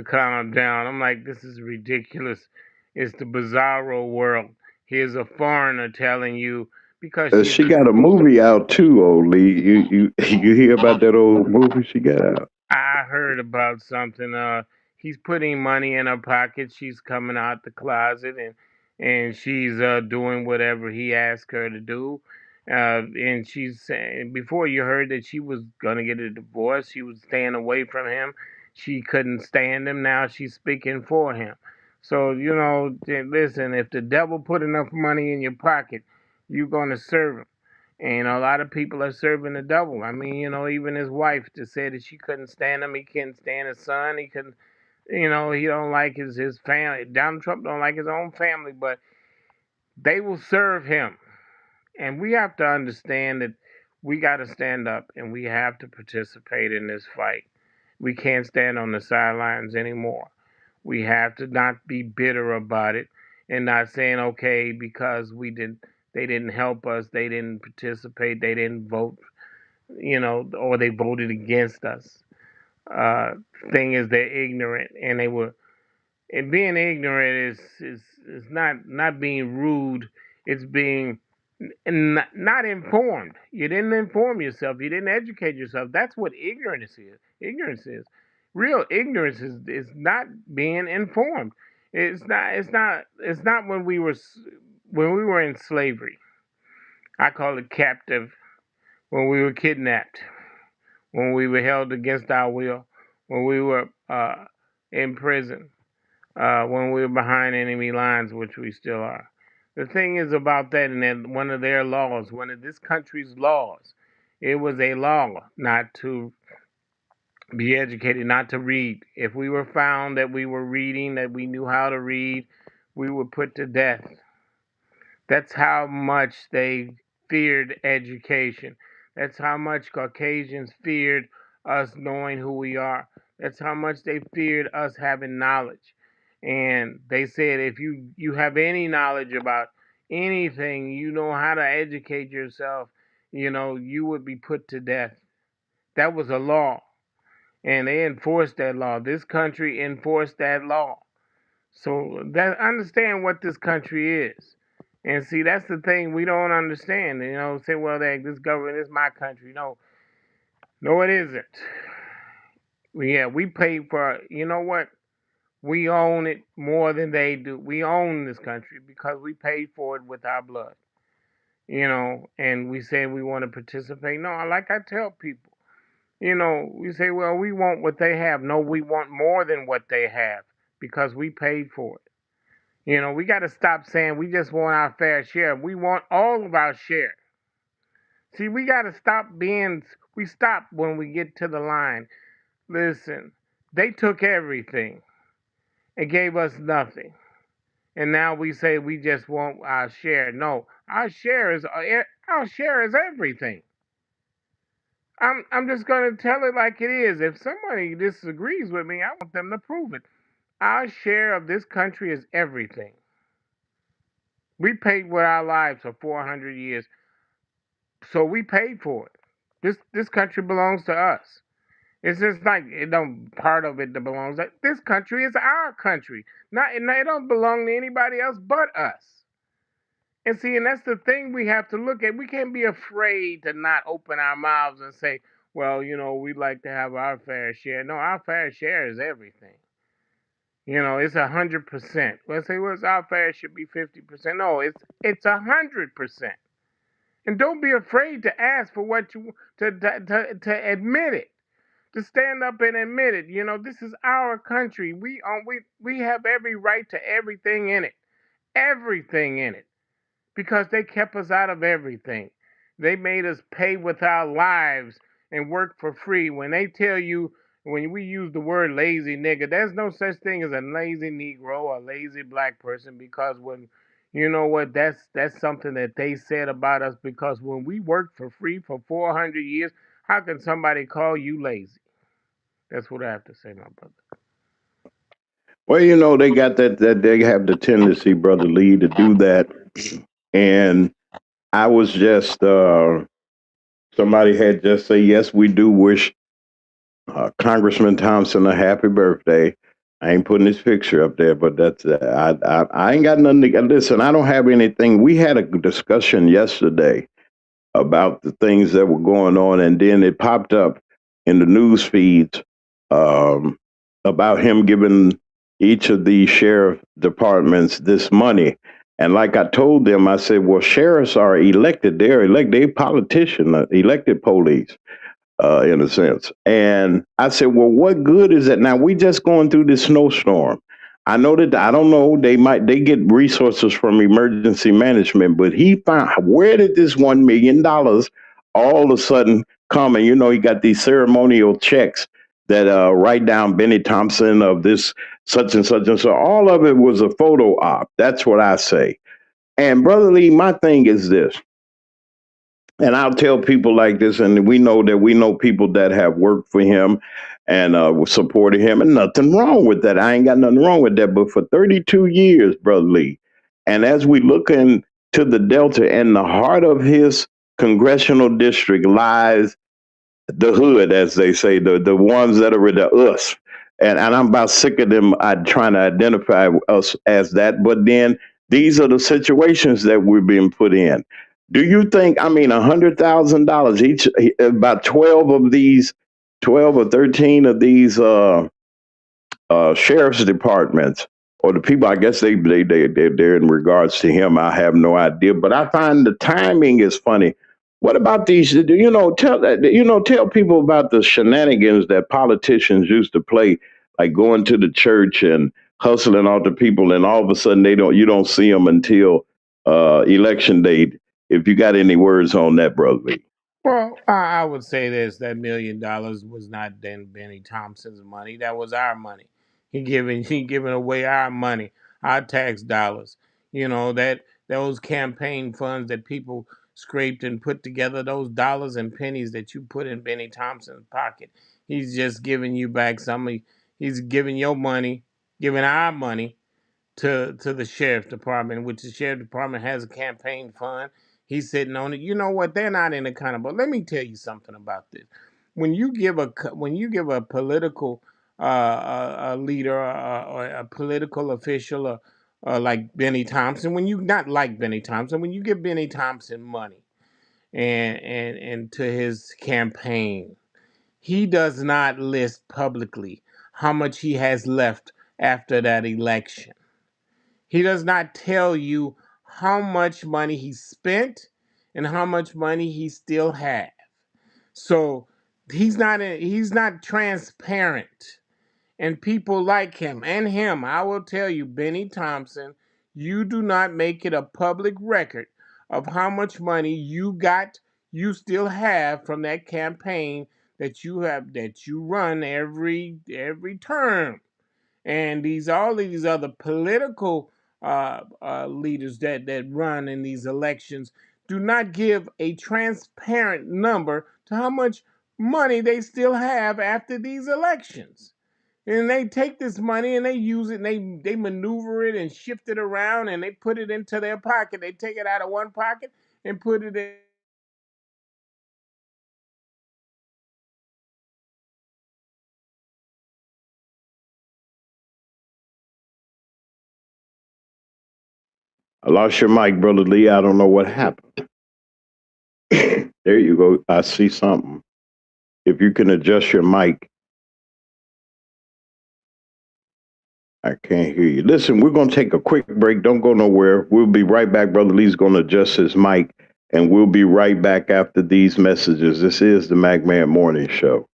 calm down. I'm like, this is ridiculous. It's the bizarro world. Here's a foreigner telling you, because She got a movie out too, old Lee. You hear about that old movie she got out? I heard about something. he's putting money in her pocket. She's coming out the closet and she's doing whatever he asked her to do. And she's saying, before you heard that she was gonna get a divorce, she was staying away from him. She couldn't stand him. Now she's speaking for him. So listen, if the devil put enough money in your pocket, you're gonna serve him. And a lot of people are serving the devil. I mean, even his wife just said that she couldn't stand him. He couldn't stand his son. He couldn't, he don't like his family. Donald Trump don't like his own family, but they will serve him. And we have to understand that we got to stand up and we have to participate in this fight. We can't stand on the sidelines anymore. We have to not be bitter about it and not saying, okay, because they didn't help us, they didn't participate, they didn't vote, or they voted against us. Thing is, they're ignorant, and and being ignorant is not being rude. It's being not informed. You didn't inform yourself. You didn't educate yourself. That's what ignorance is. Ignorance is. Real ignorance is not being informed. It's not when we were in slavery. I call it captive. When we were kidnapped, when we were held against our will, when we were in prison, when we were behind enemy lines, which we still are. The thing is about that, and then one of their laws, one of this country's laws, it was a law not to be educated, not to read. If we were found that we were reading, that we knew how to read, we were put to death. That's how much they feared education. That's how much Caucasians feared us knowing who we are. That's how much they feared us having knowledge. And they said, if you have any knowledge about anything, you know how to educate yourself, you would be put to death. That was a law. And they enforced that law. This country enforced that law. So understand what this country is. And see, that's the thing we don't understand. Say, well, this government is my country. No, it isn't. We pay for, what? We own it more than they do. We own this country because we paid for it with our blood. And we say we want to participate. No, like I tell people, we say, well, we want what they have. No, we want more than what they have because we paid for it. We got to stop saying we just want our fair share. We want all of our share. See, we got to we stop when we get to the line. Listen, they took everything and gave us nothing. And now we say we just want our share. No, our share is everything. I'm just going to tell it like it is. If somebody disagrees with me, I want them to prove it. Our share of this country is everything. We paid with our lives for 400 years, so we paid for it. This country belongs to us. It's just like part of it that belongs. This country is our country. It don't belong to anybody else but us. And see, and that's the thing we have to look at. We can't be afraid to not open our mouths and say, well, we'd like to have our fair share. No, our fair share is everything. It's 100%. Let's say, well, our fair should be 50%. No, it's 100%. And don't be afraid to ask for what you to admit it, to stand up and admit it. This is our country. We have every right to everything in it, because they kept us out of everything. They made us pay with our lives and work for free. When they tell you, when we use the word lazy nigga, there's no such thing as a lazy Negro or a lazy black person, because when that's something that they said about us, because when we worked for free for 400 years, how can somebody call you lazy? That's what I have to say, my brother. Well, they got that they have the tendency, Brother Lee, to do that. And I was just, somebody had just say, yes, we do wish Congressman Thompson a happy birthday. I ain't putting his picture up there, but that's I ain't got nothing to listen. I don't have anything. We had a discussion yesterday about the things that were going on, and then it popped up in the news feeds about him giving each of the sheriff departments this money. And like I told them, I said, well, sheriffs are elected. They're elected. They're politicians, elected police, in a sense. And I said, well, what good is it? Now, we just going through this snowstorm. I know that, I don't know, they get resources from emergency management, but he found, where did this $1 million all of a sudden come? And, he got these ceremonial checks that write down Benny Thompson of this such and such and so. All of it was a photo op. That's what I say. And Brother Lee, my thing is this, and I'll tell people like this, and we know people that have worked for him and supported him, and nothing wrong with that. I ain't got nothing wrong with that. But for 32 years, Brother Lee, and as we look into the Delta, and the heart of his congressional district lies the hood, as they say, the ones that are the us. And I'm about sick of them trying to identify us as that. But then these are the situations that we're being put in. Do you think, $100,000 each, about 12 or 13 of these sheriff's departments, or the people, I guess they're in regards to him, I have no idea. But I find the timing is funny. What about these? Tell people about the shenanigans that politicians used to play, like going to the church and hustling all the people, and all of a sudden you don't see them until election day. If you got any words on that, Brother Lee. Well, I would say this: that $1 million was not then Benny Thompson's money. That was our money. He giving away our money, our tax dollars. That those campaign funds that people scraped and put together, those dollars and pennies that you put in Benny Thompson's pocket. He's just giving you back some. He's giving your money, giving our money to the sheriff department, which the sheriff department has a campaign fund. He's sitting on it. You know what? They're not in accountable. Let me tell you something about this. When you give a political a leader or a political official like Benny Thompson, when you not like Benny Thompson, when you give Benny Thompson money and to his campaign, he does not list publicly how much he has left after that election. He does not tell you how much money he spent and how much money he still has. So he's not transparent. And people like him and him, I will tell you, Benny Thompson, you do not make it a public record of how much money you still have from that campaign that you run every term. And all these other political leaders that run in these elections do not give a transparent number to how much money they still have after these elections. And they take this money and they use it and they maneuver it and shift it around and they put it into their pocket. They take it out of one pocket and put it in. I lost your mic, Brother Lee. I don't know what happened. There you go. I see something. If you can adjust your mic. I can't hear you. Listen, we're going to take a quick break. Don't go nowhere. We'll be right back. Brother Lee's going to adjust his mic, and we'll be right back after these messages. This is the McMahon Morning Show.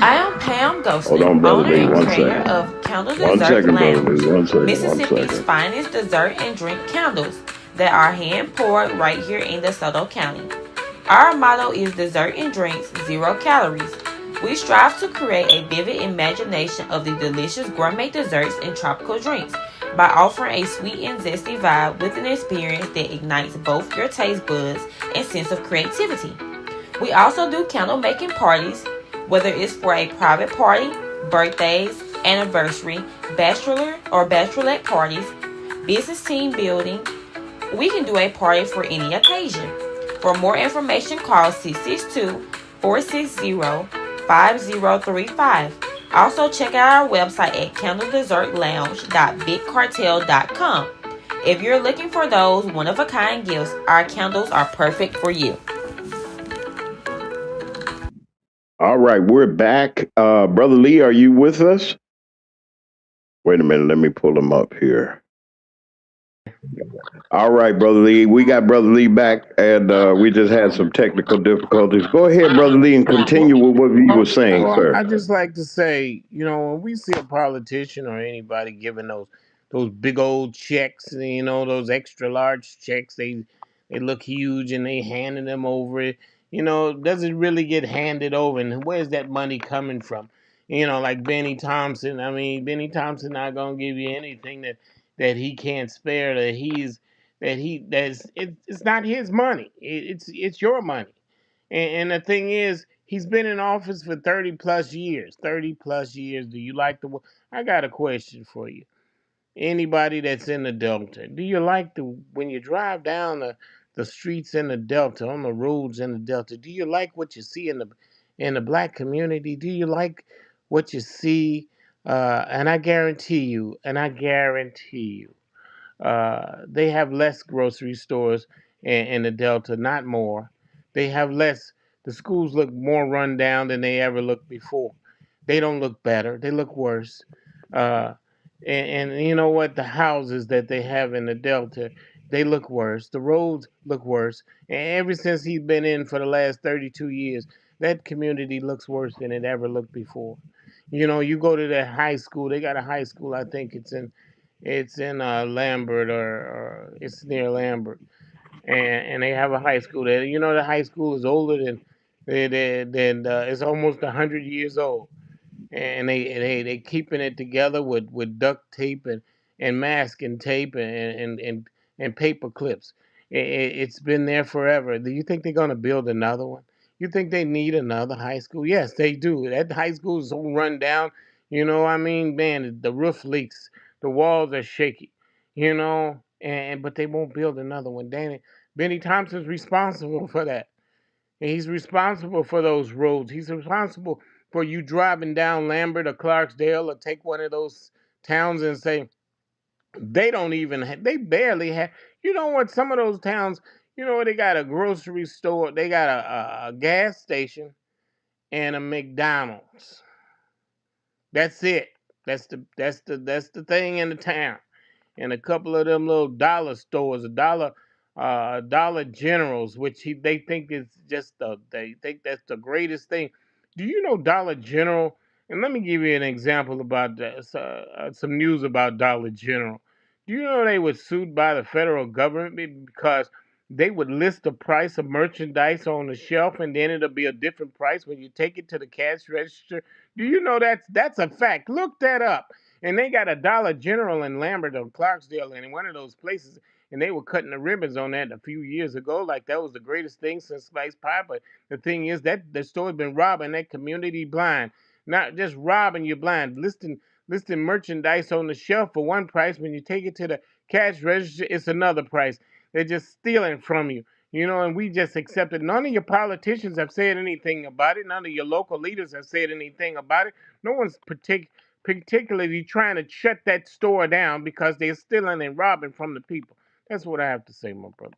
I am Pam Ghostin, owner and creator of Candle Dessert Lounge, Mississippi's finest dessert and drink candles that are hand poured right here in DeSoto County. Our motto is dessert and drinks, 0 calories. We strive to create a vivid imagination of the delicious gourmet desserts and tropical drinks by offering a sweet and zesty vibe with an experience that ignites both your taste buds and sense of creativity. We also do candle making parties, whether it's for a private party, birthdays, anniversary, bachelor or bachelorette parties, business team building. We can do a party for any occasion. For more information, call 662-460-5035. Also, check out our website at candledessertlounge.bigcartel.com. If you're looking for those one-of-a-kind gifts, our candles are perfect for you. All right, we're back. Brother Lee, are you with us? Wait a minute, let me pull him up here. All right, Brother Lee, we got Brother Lee back, and we just had some technical difficulties. Go ahead, Brother Lee, and continue with what you were saying, I sir. just like to say, when we see a politician or anybody giving those big old checks, those extra large checks, they look huge and they handing them over. Does it really get handed over? And where's that money coming from? Like Benny Thompson. I mean, Benny Thompson not gonna give you anything that he can't spare. It's not his money. It's your money. And the thing is, he's been in office for 30 plus years. 30 plus years. Do you like the? I got a question for you. Anybody that's in the Delta, do you like when you drive down the streets in the Delta, on the roads in the Delta? Do you like what you see in the black community? Do you like what you see? And I guarantee you, they have less grocery stores in the Delta, not more. They have less. The schools look more run down than they ever looked before. They don't look better. They look worse. Uh, and you know what? The houses that they have in the Delta, they look worse. The roads look worse. And ever since he's been in for the last 32 years, that community looks worse than it ever looked before. You go to that high school. They got a high school. I think it's in Lambert, or it's near Lambert, and they have a high school there. The high school is older than it's almost 100 years old, and they keeping it together with duct tape and masking tape and paper clips. It's been there forever. Do you think they're gonna build another one? You think they need another high school? Yes, they do. That high school is so run down. I mean, man, the roof leaks, the walls are shaky. But they won't build another one. Benny Thompson's responsible for that. And he's responsible for those roads. He's responsible for you driving down Lambert or Clarksdale or take one of those towns and say, they don't even they barely have. You know what? Some of those towns, they got a grocery store, they got a gas station and a McDonald's. That's it. That's the thing in the town. And a couple of them little dollar stores, Dollar Generals, which they think is they think that's the greatest thing. Do you know Dollar General? And let me give you an example about that, some news about Dollar General. Do you know they were sued by the federal government because they would list the price of merchandise on the shelf and then it'll be a different price when you take it to the cash register? Do you know that's a fact? Look that up. And they got a Dollar General in Lambert or Clarksdale and in one of those places, and they were cutting the ribbons on that a few years ago, like that was the greatest thing since sliced pie. But the thing is that the store's been robbing that community blind. Not just robbing you blind, listing merchandise on the shelf for one price. When you take it to the cash register, it's another price. They're just stealing from you. And we just accept it. None of your politicians have said anything about it. None of your local leaders have said anything about it. No one's particularly trying to shut that store down because they're stealing and robbing from the people. That's what I have to say, my brother.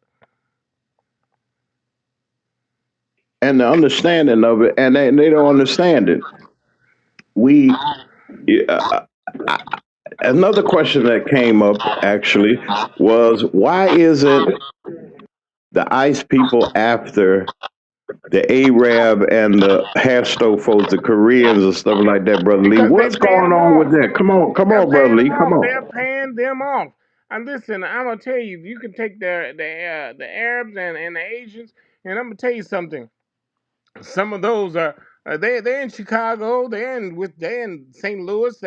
And the understanding of it, and they don't understand it. We, uh, another question that came up actually was, why isn't the ICE people after the Arab and the hair stove folks, the Koreans and stuff like that, Brother Lee? Because they What's pay going them on off. with that? Come on, They're Brother paying Lee, them come off. on. They're paying them off. And listen, I'm gonna tell you, you can take the Arabs and the Asians, and I'm gonna tell you something. Some of those are they're in Chicago, they're in St. Louis,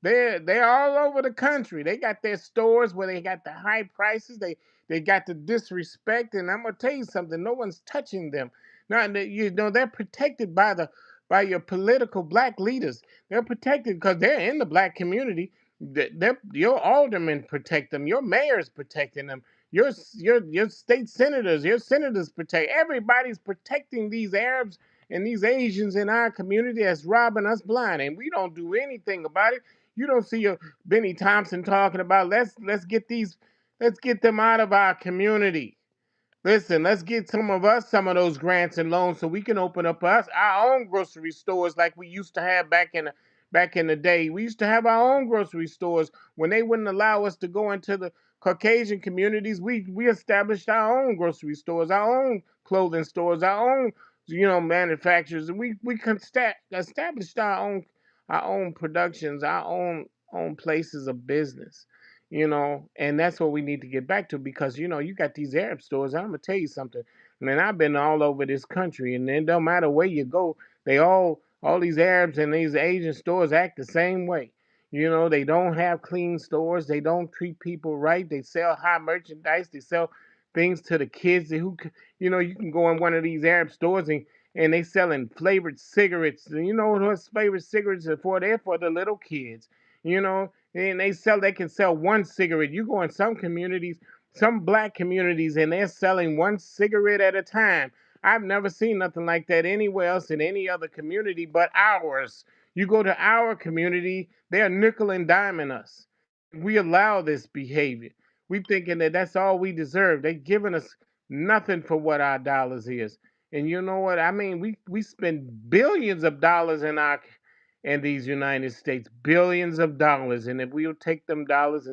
they're all over the country. They got their stores where they got the high prices, they got the disrespect, and I'm gonna tell you something, no one's touching them. Now they're protected by your political black leaders. They're protected because they're in the black community. Your aldermen protect them, your mayors protecting them, your state senators, your senators protect. Everybody's protecting these Arabs and these Asians in our community that's robbing us blind, and we don't do anything about it. You don't see your Benny Thompson talking about let's get them out of our community. Listen, let's get some of those grants and loans so we can open up our own grocery stores like we used to have back in the day. We used to have our own grocery stores when they wouldn't allow us to go into the Caucasian communities. We established our own grocery stores, our own clothing stores, our own manufacturers, and we established our own productions, our own places of business. And that's what we need to get back to, because you got these Arab stores. I'm gonna tell you something, man. I've been all over this country, and it don't matter where you go, they all these Arabs and these Asian stores act the same way. They don't have clean stores. They don't treat people right. They sell high merchandise. They sell things to the kids you can go in one of these Arab stores, and they selling flavored cigarettes. You know what those flavored cigarettes are for? They're for the little kids. And they can sell one cigarette. You go in some communities, some black communities, and they're selling one cigarette at a time. I've never seen nothing like that anywhere else in any other community but ours. You go to our community, they're nickel and diming us. We allow this behavior. We thinking that that's all we deserve. They giving us nothing for what our dollars is. And you know what? I mean, we spend billions of dollars in these United States, billions of dollars. And if we'll take them dollars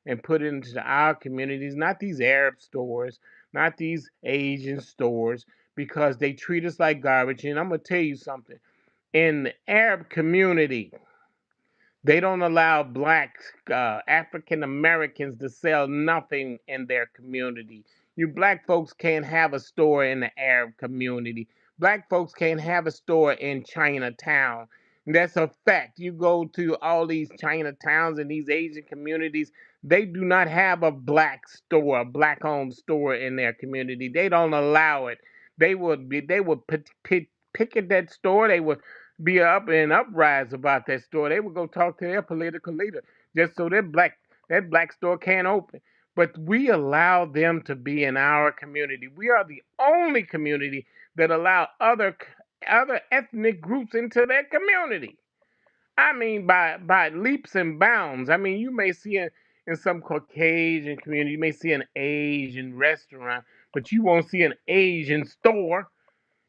and put it into our communities, not these Arab stores, not these Asian stores, because they treat us like garbage. And I'm going to tell you something. In the Arab community, they don't allow black African Americans to sell nothing in their community. You black folks can't have a store in the Arab community. Black folks can't have a store in Chinatown. That's a fact. You go to all these Chinatowns and these Asian communities, they do not have a black store, a black owned store in their community. They don't allow it. They would picket that store. They would be up in uprise about that store. They would go talk to their political leader just so that black store can't open. But we allow them to be in our community. We are the only community that allow other ethnic groups into their community. I mean, by leaps and bounds. I mean, you may see in some Caucasian community, you may see an Asian restaurant, but you won't see an Asian store.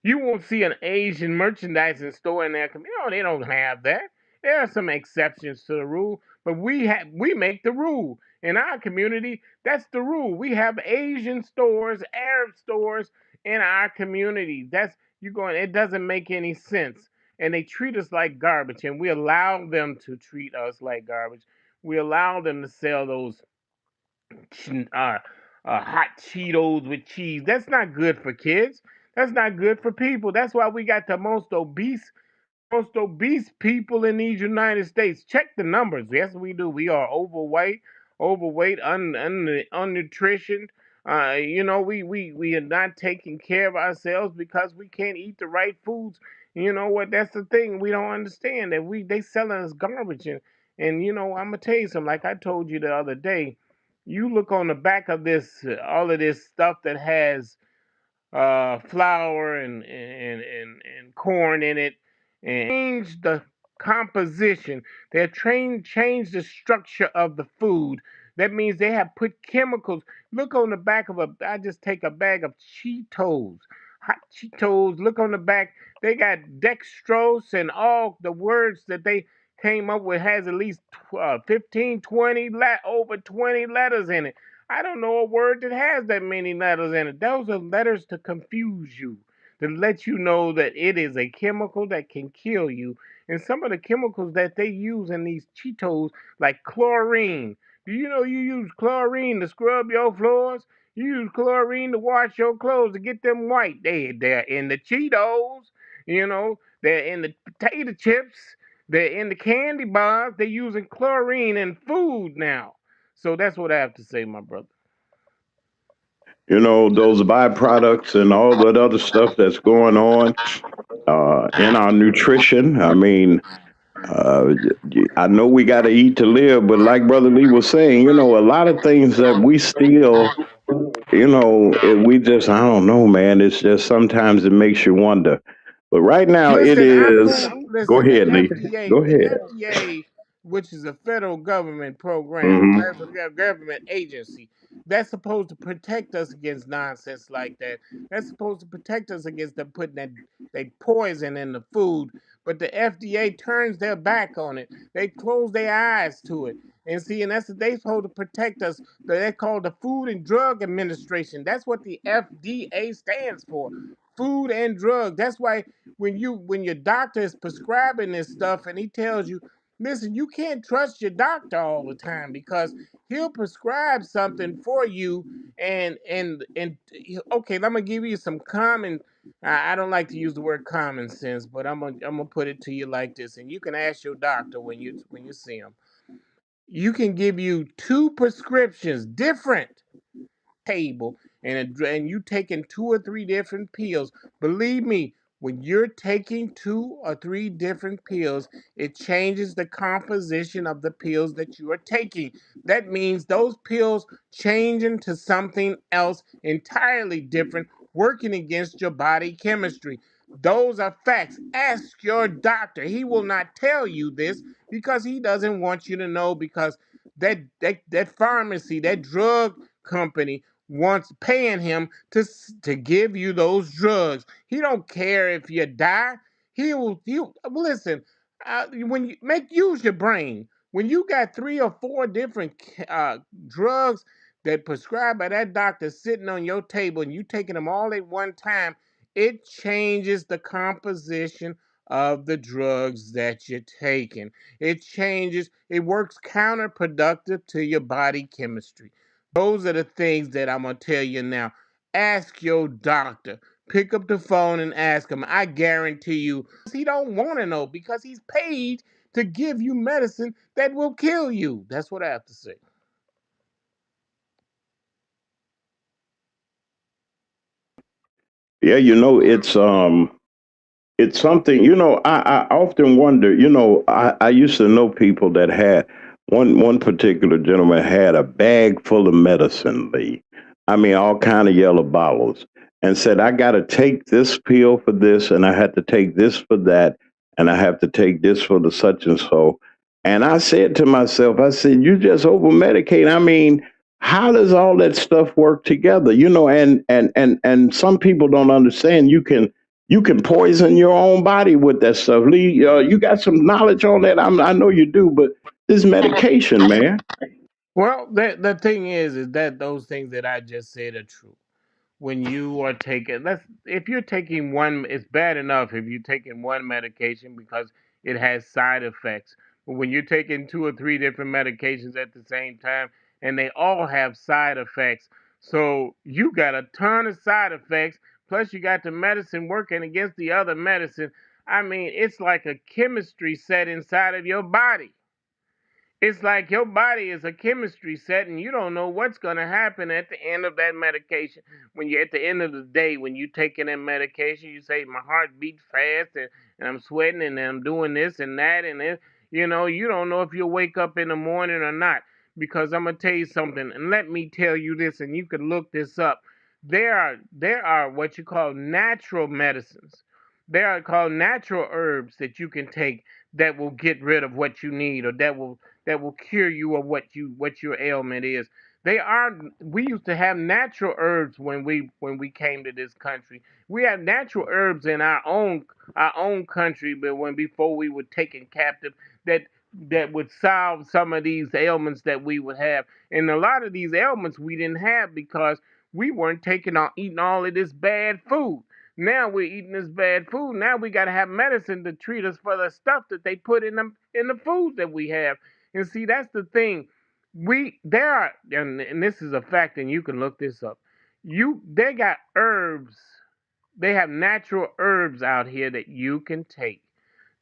You won't see an Asian merchandising store in their community. No, they don't have that. There are some exceptions to the rule, but we make the rule. In our community, that's the rule. We have Asian stores, Arab stores in our community. That's you going. It doesn't make any sense, and they treat us like garbage, and we allow them to treat us like garbage. We allow them to sell those uh, hot Cheetos with cheese. That's not good for kids. That's not good for people. That's why we got the most obese people in these United States. Check the numbers. Yes, we do. We are overweight, unnutritioned. We are not taking care of ourselves because we can't eat the right foods. You know what? That's the thing we don't understand, that they selling us garbage. And I'm gonna tell you something. Like I told you the other day, you look on the back of all of this stuff that has flour and corn in it, and change the composition. They're trained change the structure of the food. That means they have put chemicals. Look on the back of I just take a bag of Cheetos, hot Cheetos. Look on the back. They got dextrose, and all the words that they came up with has at least 15, 20, over 20 letters in it. I don't know a word that has that many letters in it. Those are letters to confuse you, to let you know that it is a chemical that can kill you. And some of the chemicals that they use in these Cheetos, like chlorine. Do you know you use chlorine to scrub your floors? You use chlorine to wash your clothes to get them white. They're in the Cheetos, they're in the potato chips, they're in the candy bars. They're using chlorine in food now. So that's what I have to say, my brother. Those byproducts and all that other stuff that's going on in our nutrition. I mean, uh, I know we got to eat to live, but like Brother Lee was saying, a lot of things that we still, we just, I don't know, man. It's just sometimes it makes you wonder. But right now it is. Go Listen, ahead, Lee. Go the ahead. FDA, which is a federal government program, Hmm. federal government agency, That's supposed to protect us against nonsense like that. That's supposed to protect us against them putting that poison in the food. But the FDA turns their back on it. They close their eyes to it. And see, and that's what they supposed to protect us. They're called the Food and Drug Administration. That's what the FDA stands for. Food and drug. That's why when your doctor is prescribing this stuff and he tells you, listen, you can't trust your doctor all the time because he'll prescribe something for you and okay, I'm gonna give you some common. I don't like to use the word common sense, but I'm gonna put it to you like this, and you can ask your doctor when you see him. You can give you two prescriptions, different table, and you taking two or three different pills. Believe me, when you're taking two or three different pills, it changes the composition of the pills that you are taking. That means those pills change into something else entirely different, working against your body chemistry. Those are facts. Ask your doctor. He will not tell you this because he doesn't want you to know, because that pharmacy, that drug company wants paying him to give you those drugs. He don't care if you die. He listen. When you use your brain, when you got three or four different drugs that prescribed by that doctor sitting on your table and you taking them all at one time, it changes the composition of the drugs that you're taking. It changes. It works counterproductive to your body chemistry. Those are the things that I'm going to tell you now. Ask your doctor. Pick up the phone and ask him. I guarantee you, he don't want to know because he's paid to give you medicine that will kill you. That's what I have to say. Yeah, it's something, I often wonder, I used to know people that had one particular gentleman had a bag full of medicine, Lee. I mean, all kind of yellow bottles, and said, I got to take this pill for this, and I had to take this for that, and I have to take this for the such and so. And I said to myself, I said, you just over medicate. I mean, how does all that stuff work together? And some people don't understand. You can poison your own body with that stuff. Lee, you got some knowledge on that? I know you do, but this medication, man. Well, the thing is that those things that I just said are true. When you are taking, let's if you're taking one, it's bad enough if you're taking one medication because it has side effects. But when you're taking two or three different medications at the same time and they all have side effects, so you got a ton of side effects, plus you got the medicine working against the other medicine. I mean, it's like a chemistry set inside of your body. It's like your body is a chemistry set, and you don't know what's going to happen at the end of that medication. When you're at the end of the day, when you're taking that medication, you say, my heart beats fast, and I'm sweating, and I'm doing this and that, and this. You don't know if you'll wake up in the morning or not. Because I'm going to tell you something, and let me tell you this, and you can look this up. There are what you call natural medicines. They are called natural herbs that you can take that will get rid of what you need, or that will cure you of what your ailment is. We used to have natural herbs when we came to this country. We have natural herbs in our own country, but when before we were taken captive, that that would solve some of these ailments that we would have. And a lot of these ailments we didn't have because we weren't eating all of this bad food. Now we're eating this bad food. Now we got to have medicine to treat us for the stuff that they put in the food that we have. And see, that's the thing. There are, and this is a fact, and you can look this up. They got herbs. They have natural herbs out here that you can take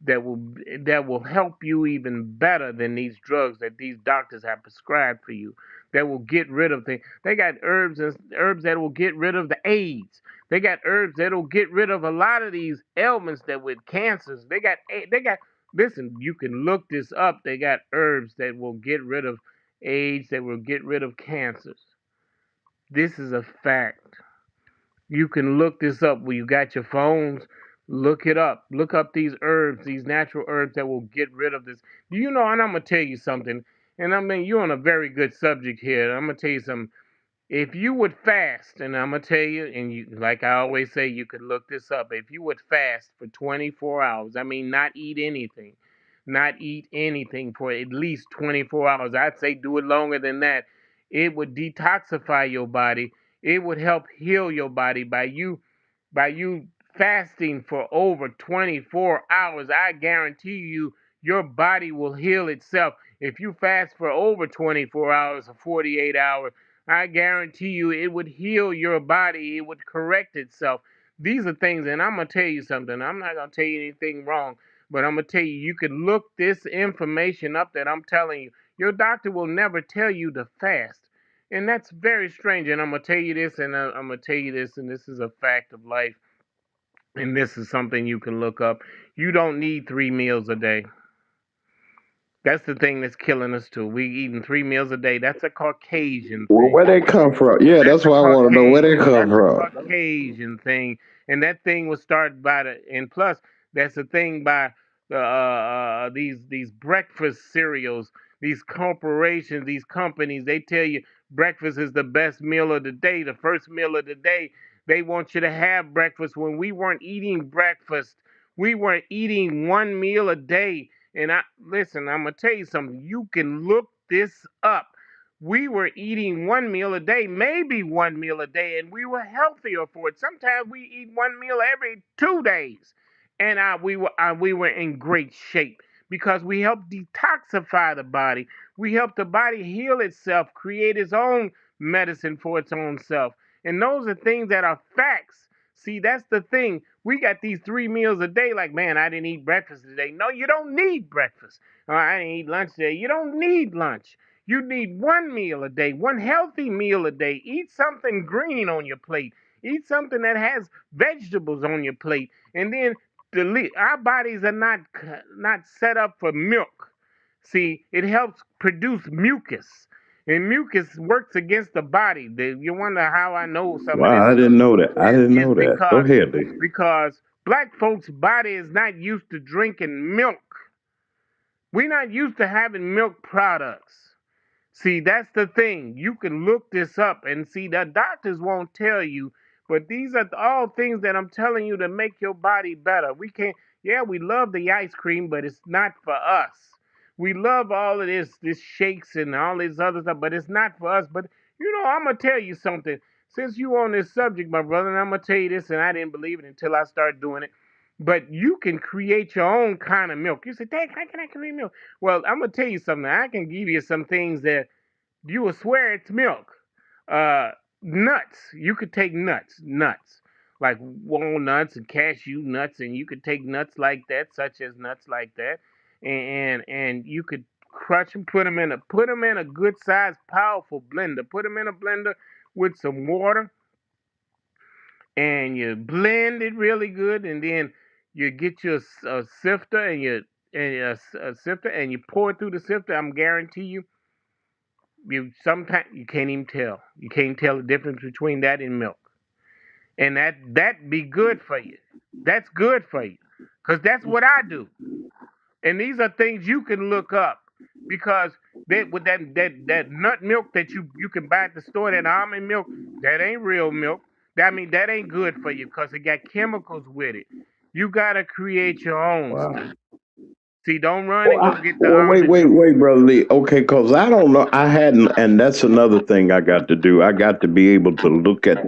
that will that will help you even better than these drugs that these doctors have prescribed for you. That will get rid of things. They got herbs that will get rid of the AIDS. They got herbs that will get rid of a lot of these ailments that with cancers. They got listen, you can look this up. They got herbs that will get rid of AIDS, that will get rid of cancers. This is a fact. You can look this up when you got your phones. Look it up. Look up these herbs, these natural herbs that will get rid of this. Do you know? And I'm gonna tell you something. And I mean, you're on a very good subject here. I'm gonna tell you something. If you would fast, and I'm gonna tell you, and you, like I always say, you could look this up. If you would fast for 24 hours, I mean, not eat anything for at least 24 hours. I'd say do it longer than that. It would detoxify your body. It would help heal your body by you fasting for over 24 hours. I guarantee you, your body will heal itself. If you fast for over 24 hours or 48 hours, I guarantee you it would heal your body. It would correct itself. These are things, and I'm going to tell you something. I'm not going to tell you anything wrong, but I'm going to tell you, you could look this information up that I'm telling you. Your doctor will never tell you to fast. And that's very strange. And I'm going to tell you this, and I'm going to tell you this, and this is a fact of life. And this is something you can look up. You don't need 3 meals a day. That's the thing that's killing us too. We eating 3 meals a day. That's a Caucasian Well, thing. where they come from? Yeah, that's what I want to know. Where they come from? That's a Caucasian thing, and that thing was started by and plus that's a thing by these breakfast cereals, these corporations, these companies. They tell you breakfast is the best meal of the day, the first meal of the day. They want you to have breakfast. When we weren't eating breakfast, we weren't eating 1 meal a day. And listen, I'm gonna tell you something. You can look this up. We were eating 1 meal a day, maybe 1 meal a day, and we were healthier for it. Sometimes we eat 1 meal every 2 days, and we were in great shape because we helped detoxify the body. We helped the body heal itself, create its own medicine for its own self, and those are things that are facts. See, that's the thing. We got these 3 meals a day. Like, man, I didn't eat breakfast today. No, you don't need breakfast. I didn't eat lunch today. You don't need lunch. You need 1 meal a day, one healthy meal a day. Eat something green on your plate. Eat something that has vegetables on your plate. And then our bodies are not set up for milk. See, it helps produce mucus. And mucus works against the body. You wonder how I know some of this Wow, I didn't know that. I didn't know that. Go ahead, Lee. Because black folks' body is not used to drinking milk. We're not used to having milk products. See, that's the thing. You can look this up and see that doctors won't tell you, but these are all things that I'm telling you to make your body better. We can't, yeah, we love the ice cream, but it's not for us. We love all of this shakes and all this other stuff, but it's not for us. But I'm gonna tell you something. Since you on this subject, my brother, and I'm gonna tell you this, and I didn't believe it until I started doing it. But you can create your own kind of milk. You say, Dad, how can I create milk? Well, I'm gonna tell you something. I can give you some things that you will swear it's milk. Nuts. You could take nuts like walnuts and cashew nuts, and you could take nuts like that, such as nuts like that, and you could crush them, put them in a good sized, powerful blender. Put them in a blender with some water, and you blend it really good, and then you get your a sifter a sifter, and you pour it through the sifter. I'm guarantee you sometimes you can't even tell. You can't tell the difference between that and milk, and that be good for you. That's good for you, cause that's what I do. And these are things you can look up because with that nut milk that you can buy at the store, that almond milk, that ain't real milk. That ain't good for you because it got chemicals with it. You gotta create your own stuff. See, don't run and go get the almond. Wait, Brother Lee. Okay, because I don't know. I hadn't, and that's another thing I got to do. I got to be able to look at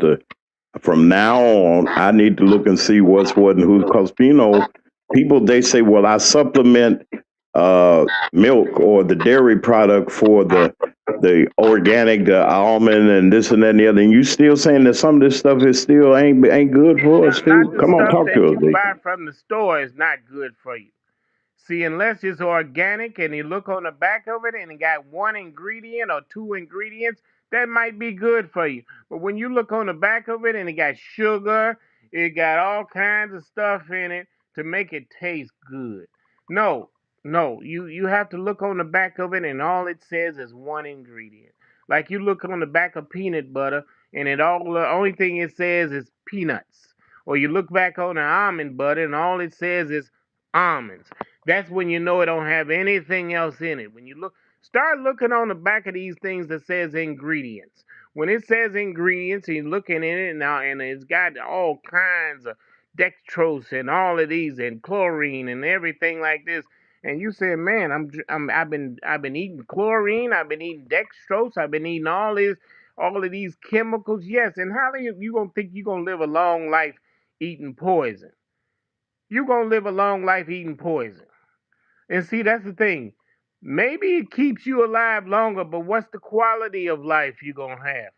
from now on, I need to look and see what's what and who's, because, people, they say, well, I supplement milk or the dairy product for the organic, the almond and this and that and the other. And you still saying that some of this stuff is still ain't good for us too? Come on, talk to us, Lee. Buy from the store is not good for you. See, unless it's organic and you look on the back of it and it got 1 ingredient or 2 ingredients, that might be good for you. But when you look on the back of it and it got sugar, it got all kinds of stuff in it to make it taste good. No, you have to look on the back of it and all it says is 1 ingredient. Like you look on the back of peanut butter and the only thing it says is peanuts. Or you look back on the almond butter and all it says is almonds. That's when you know it don't have anything else in it. When you start looking on the back of these things that says ingredients. When it says ingredients, and you're looking in it now, and it's got all kinds of dextrose and all of these, and chlorine and everything like this, and you say, man, I've been eating chlorine, I've been eating dextrose, I've been eating all of these chemicals. Yes, and how do you gonna think you gonna live a long life eating poison? You gonna live a long life eating poison. And see, that's the thing. Maybe it keeps you alive longer, but what's the quality of life you gonna have?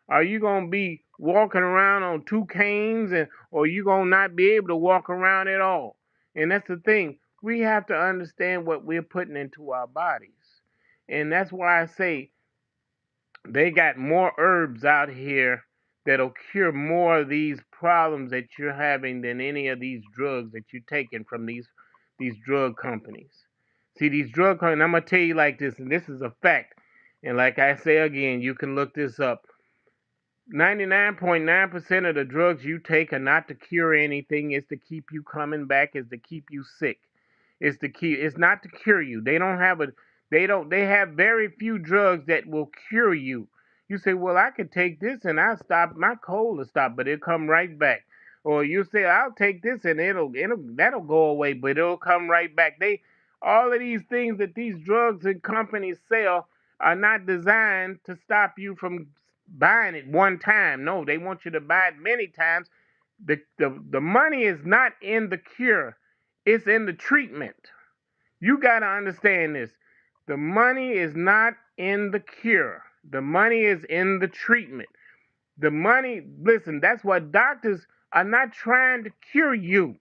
Are you gonna be walking around on two canes, or you gonna not be able to walk around at all? And that's the thing. We have to understand what we're putting into our bodies. And that's why I say they got more herbs out here that'll cure more of these problems that you're having than any of these drugs that you're taking from these drug companies. See, these drug companies, I'm gonna tell you like this, and this is a fact. And like I say again, you can look this up. 99.9% of the drugs you take are not to cure anything. It's to keep you coming back. It's to keep you sick. It's not to cure you. They have very few drugs that will cure you. You say, well, I could take this and I'll stop, my cold will stop, but it'll come right back. Or you say, I'll take this and that'll go away, but it'll come right back. All of these things that these drugs and companies sell are not designed to stop you from buying it one time. No, they want you to buy it many times. The money is not in the cure, it's in the treatment. You got to understand this. The money is not in the cure. The money is in the treatment. The money, listen, that's why doctors are not trying to cure you.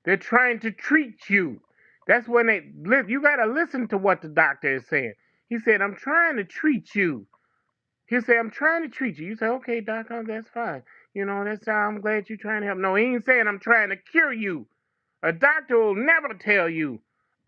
They're trying to treat you. That's when you got to listen to what the doctor is saying. He said, I'm trying to treat you. He'll say, I'm trying to treat you. You say, okay, doctor, that's fine. I'm glad you're trying to help. No, he ain't saying I'm trying to cure you. A doctor will never tell you,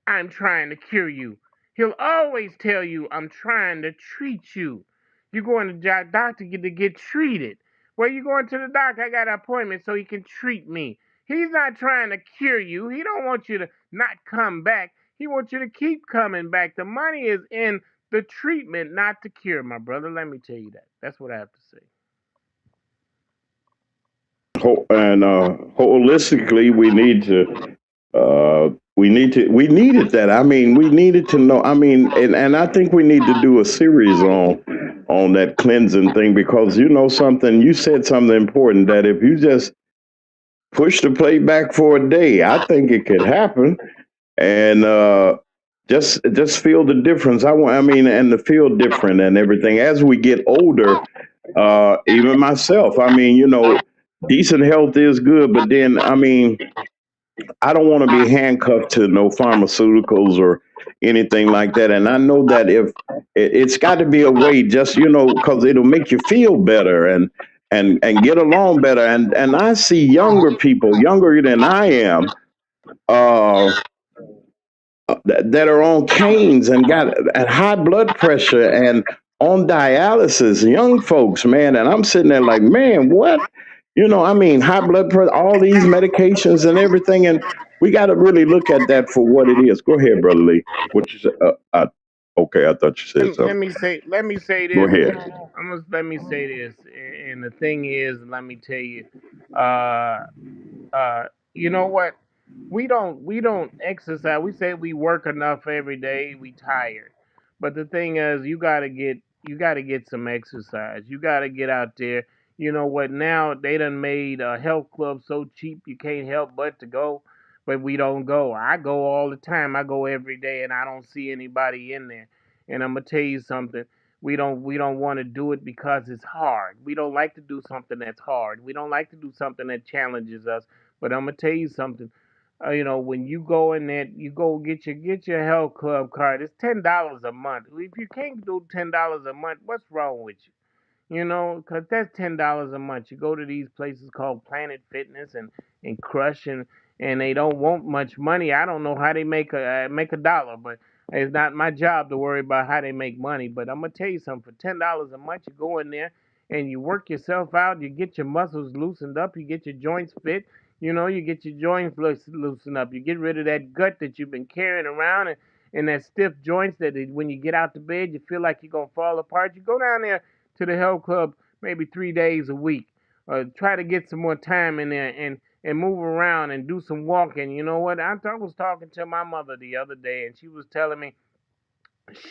I'm trying to cure you. He'll always tell you, I'm trying to treat you. You're going to the doctor to get treated. Well, you going to the doctor, I got an appointment so he can treat me. He's not trying to cure you. He don't want you to not come back. He wants you to keep coming back. The money is in the treatment, not the cure, my brother. Let me tell you that. That's what I have to say. And holistically, we needed that. I mean, we needed to know. I mean, and I think we need to do a series on that cleansing thing, because something, you said something important, that if you just push the plate back for a day, I think it could happen. And just feel the difference. I mean, and to feel different and everything as we get older. Even myself, I mean, decent health is good, but then, I mean, I don't want to be handcuffed to no pharmaceuticals or anything like that. And I know that if it's got to be a way, just because it'll make you feel better and get along better. And I see younger people, younger than I am, uh, that are on canes and got high blood pressure and on dialysis, young folks, man. And I'm sitting there like, man, what? I mean, high blood pressure, all these medications and everything. And we got to really look at that for what it is. Go ahead, Brother Lee. What you said? Okay, I thought you said something. Let me say this. Go ahead. Let me say this. And the thing is, let me tell you, uh, you know what? We don't exercise. We say we work enough every day. We tired, but the thing is, you gotta get some exercise. You gotta get out there. You know what? Now they done made a health club so cheap you can't help but to go, but we don't go. I go all the time. I go every day, and I don't see anybody in there. And I'm gonna tell you something. We don't want to do it because it's hard. We don't like to do something that's hard. We don't like to do something that challenges us. But I'm gonna tell you something. When you go in there, you go get your health club card. It's $10 a month. If you can't do $10 a month, what's wrong with you? Because that's $10 a month. You go to these places called Planet Fitness and Crush, and they don't want much money. I don't know how they make a dollar, but it's not my job to worry about how they make money. But I'm gonna tell you something. For $10 a month, you go in there and you work yourself out. You get your muscles loosened up. You get your joints fit. You get your joints loosened up. You get rid of that gut that you've been carrying around, and that stiff joints that when you get out the bed, you feel like you're gonna fall apart. You go down there to the health club maybe 3 days a week. Try to get some more time in there and move around and do some walking. You know what? I was talking to my mother the other day, and she was telling me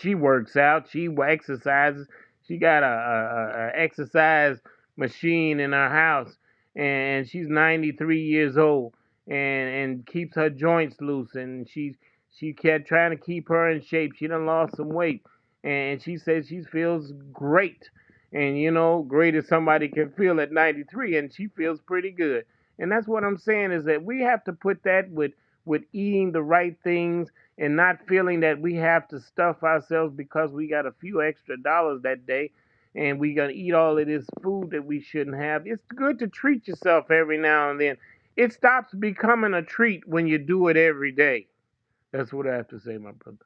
she works out, she exercises. She got a exercise machine in her house, and she's 93 years old, and keeps her joints loose, and she kept trying to keep her in shape. She done lost some weight, and she says she feels great, and great as somebody can feel at 93, and she feels pretty good. And that's what I'm saying, is that we have to put that with eating the right things, and not feeling that we have to stuff ourselves because we got a few extra dollars that day, and we gonna eat all of this food that we shouldn't have. It's good to treat yourself every now and then. It stops becoming a treat when you do it every day. That's what I have to say, my brother.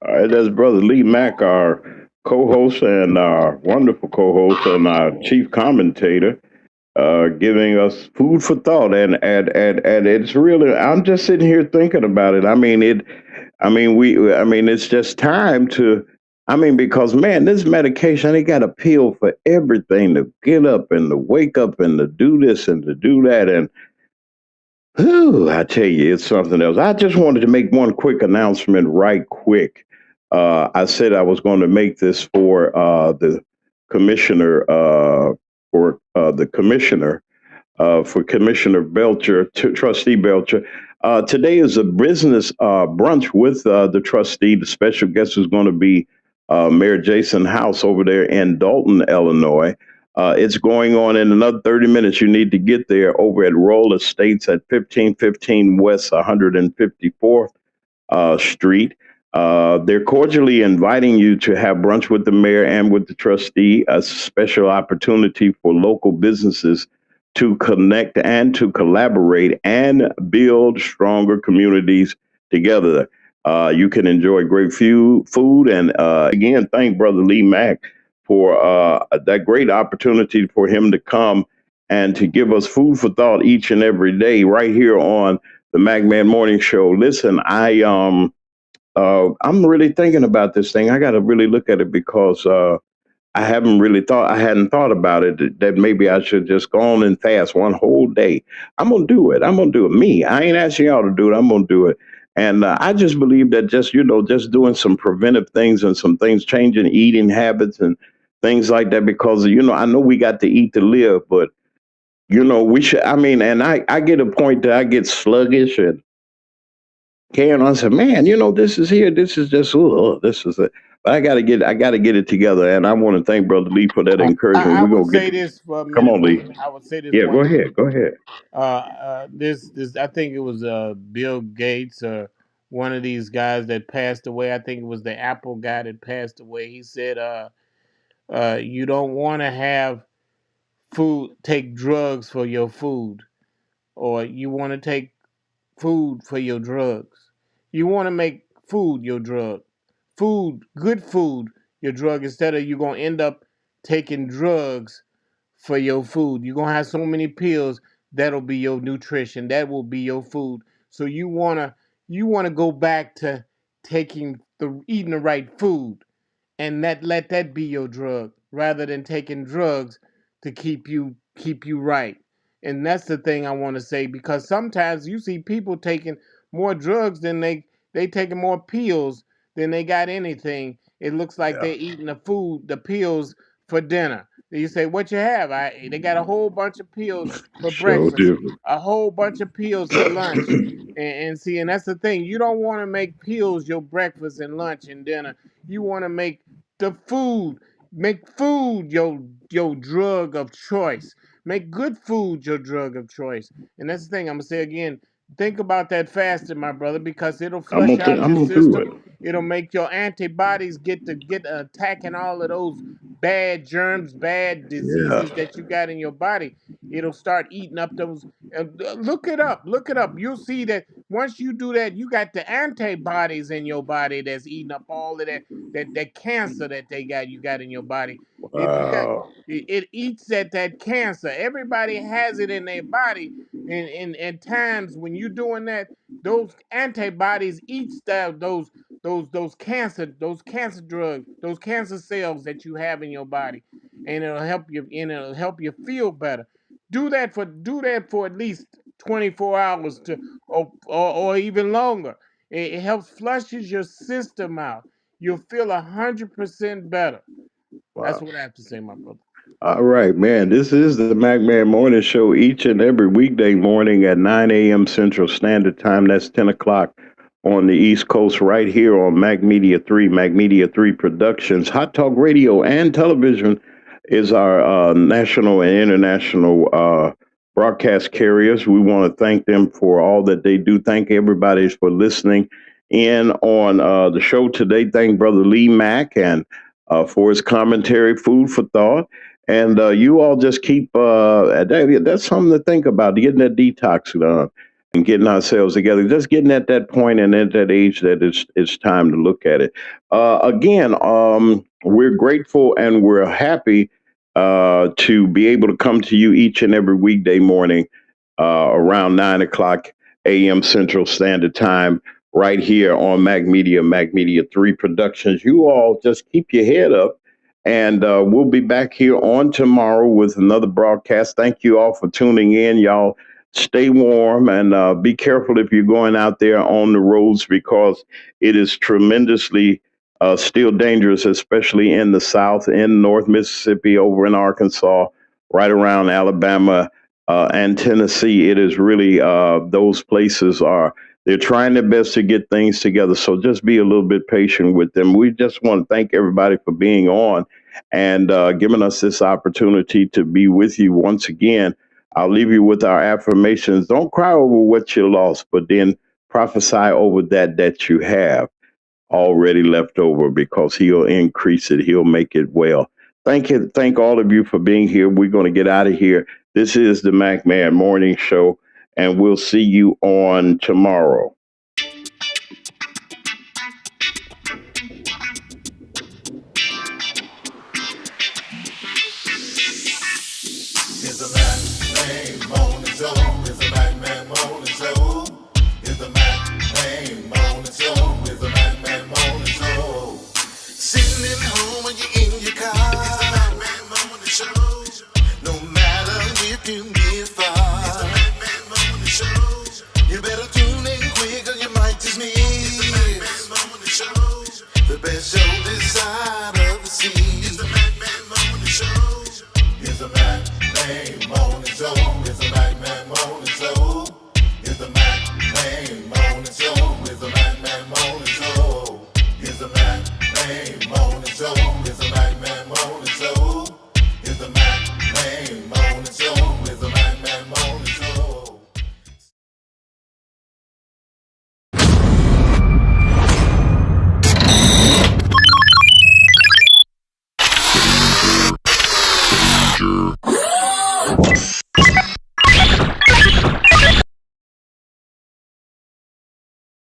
All right, that's Brother Lee Mack, our co-host and our wonderful co-host and our chief commentator, giving us food for thought. And it's really, I'm just sitting here thinking about it. It's just time to, because man, this medication, they got a pill for everything, to get up and to wake up and to do this and to do that. And whew, I tell you, it's something else. I just wanted to make one quick announcement right quick. I said I was going to make this for the commissioner, for Commissioner Belcher, Trustee Belcher. Today is a business brunch with the trustee. The special guest is going to be Mayor Jason House over there in Dalton, Illinois. It's going on in another 30 minutes. You need to get there over at Roll Estates at 1515 West 154th Street. They're cordially inviting you to have brunch with the mayor and with the trustee, a special opportunity for local businesses to connect and to collaborate and build stronger communities together. You can enjoy great food. And again, thank Brother Lee Mack for that great opportunity for him to come and to give us food for thought each and every day right here on the Mac Man Morning Show. Listen, I'm really thinking about this thing. I got to really look at it because I hadn't thought about it, that maybe I should just go on and fast one whole day. I'm going to do it. I'm going to do it. Me. I ain't asking y'all to do it. I'm going to do it. And I just believe that just doing some preventive things and some things, changing eating habits and things like that, because, I know we got to eat to live, but, we should, and I get a point that I get sluggish and I said, man, this is here. This is just, this is it. But I gotta get it together. And I want to thank Brother Lee for that encouragement. I would say this for a minute. Come on, Lee. I would say this. Yeah, go ahead. Go ahead. This I think it was Bill Gates or one of these guys that passed away. I think it was the Apple guy that passed away. He said, you don't want to have take drugs for your food, or you want to take food for your drugs. You want to make food your drug. Good food, your drug, instead of you going to end up taking drugs for your food. You're going to have so many pills, that'll be your nutrition. That will be your food. So you want to go back to eating the right food, and let that be your drug, rather than taking drugs to keep you right. And that's the thing I want to say, because sometimes you see people taking more drugs than they taking more pills than they got anything. It looks like they're eating the pills for dinner. You say, what you have? They got a whole bunch of pills for breakfast, a whole bunch of pills for lunch. And see, and that's the thing. You don't want to make pills your breakfast and lunch and dinner. You want to make food your drug of choice. Make good food your drug of choice. And that's the thing I'm gonna say again. Think about that fasting, my brother, because it'll flush out your system. It'll make your antibodies get attacking all of those bad germs, bad diseases that you got in your body. It'll start eating up those. Look it up. You'll see that once you do that, you got the antibodies in your body that's eating up all of that cancer that you got in your body. It eats at that cancer. Everybody has it in their body. And times when you're doing that, those antibodies eats those those cancer drugs, those cancer cells that you have in your body, and it'll help you feel better. Do that for at least 24 hours or even longer. It helps flushes your system out. You'll feel 100% better. Wow. That's what I have to say, my brother. All right, man. This is the Mac Man Morning Show each and every weekday morning at 9 a.m. Central Standard Time. That's 10 o'clock on the East Coast, right here on Mac Media 3, Mac Media 3 Productions. Hot Talk Radio and Television is our national and international broadcast carriers. We want to thank them for all that they do. Thank everybody for listening in on the show today. Thank Brother Lee Mack and for his commentary, food for thought. And you all just keep, that's something to think about, getting that detox done and getting ourselves together, just getting at that point and at that age that it's time to look at it. Again, we're grateful and we're happy to be able to come to you each and every weekday morning around 9 o'clock a.m. Central Standard Time, right here on Mac Media 3 Productions. You all just keep your head up. And we'll be back here on tomorrow with another broadcast. Thank you all for tuning in. Y'all stay warm and be careful if you're going out there on the roads, because it is tremendously still dangerous, especially in the South, in North Mississippi, over in Arkansas, right around Alabama and Tennessee. It is really those places they're trying their best to get things together. So just be a little bit patient with them. We just want to thank everybody for being on and giving us this opportunity to be with you once again. I'll leave you with our affirmations. Don't cry over what you lost, but then prophesy over that you have already left over, because he'll increase it. He'll make it well. Thank all of you for being here. We're going to get out of here. This is the Mac Man Morning Show, and we'll see you on tomorrow. It's the Mac Man Morning Show. It's the Mac Man Morning Show. It's the Mac Man Morning Show. It's the Mac Man Morning Show. Sitting at home when you're in your car. It's the Mac Man Morning Show. No matter if you get far. It's the Mac Man Morning Show. You better tune in quick or you might just miss. It's the Mac Man Morning Show. The best show this side of the sea. It's the Mac Man Morning Show. It's the Mac Man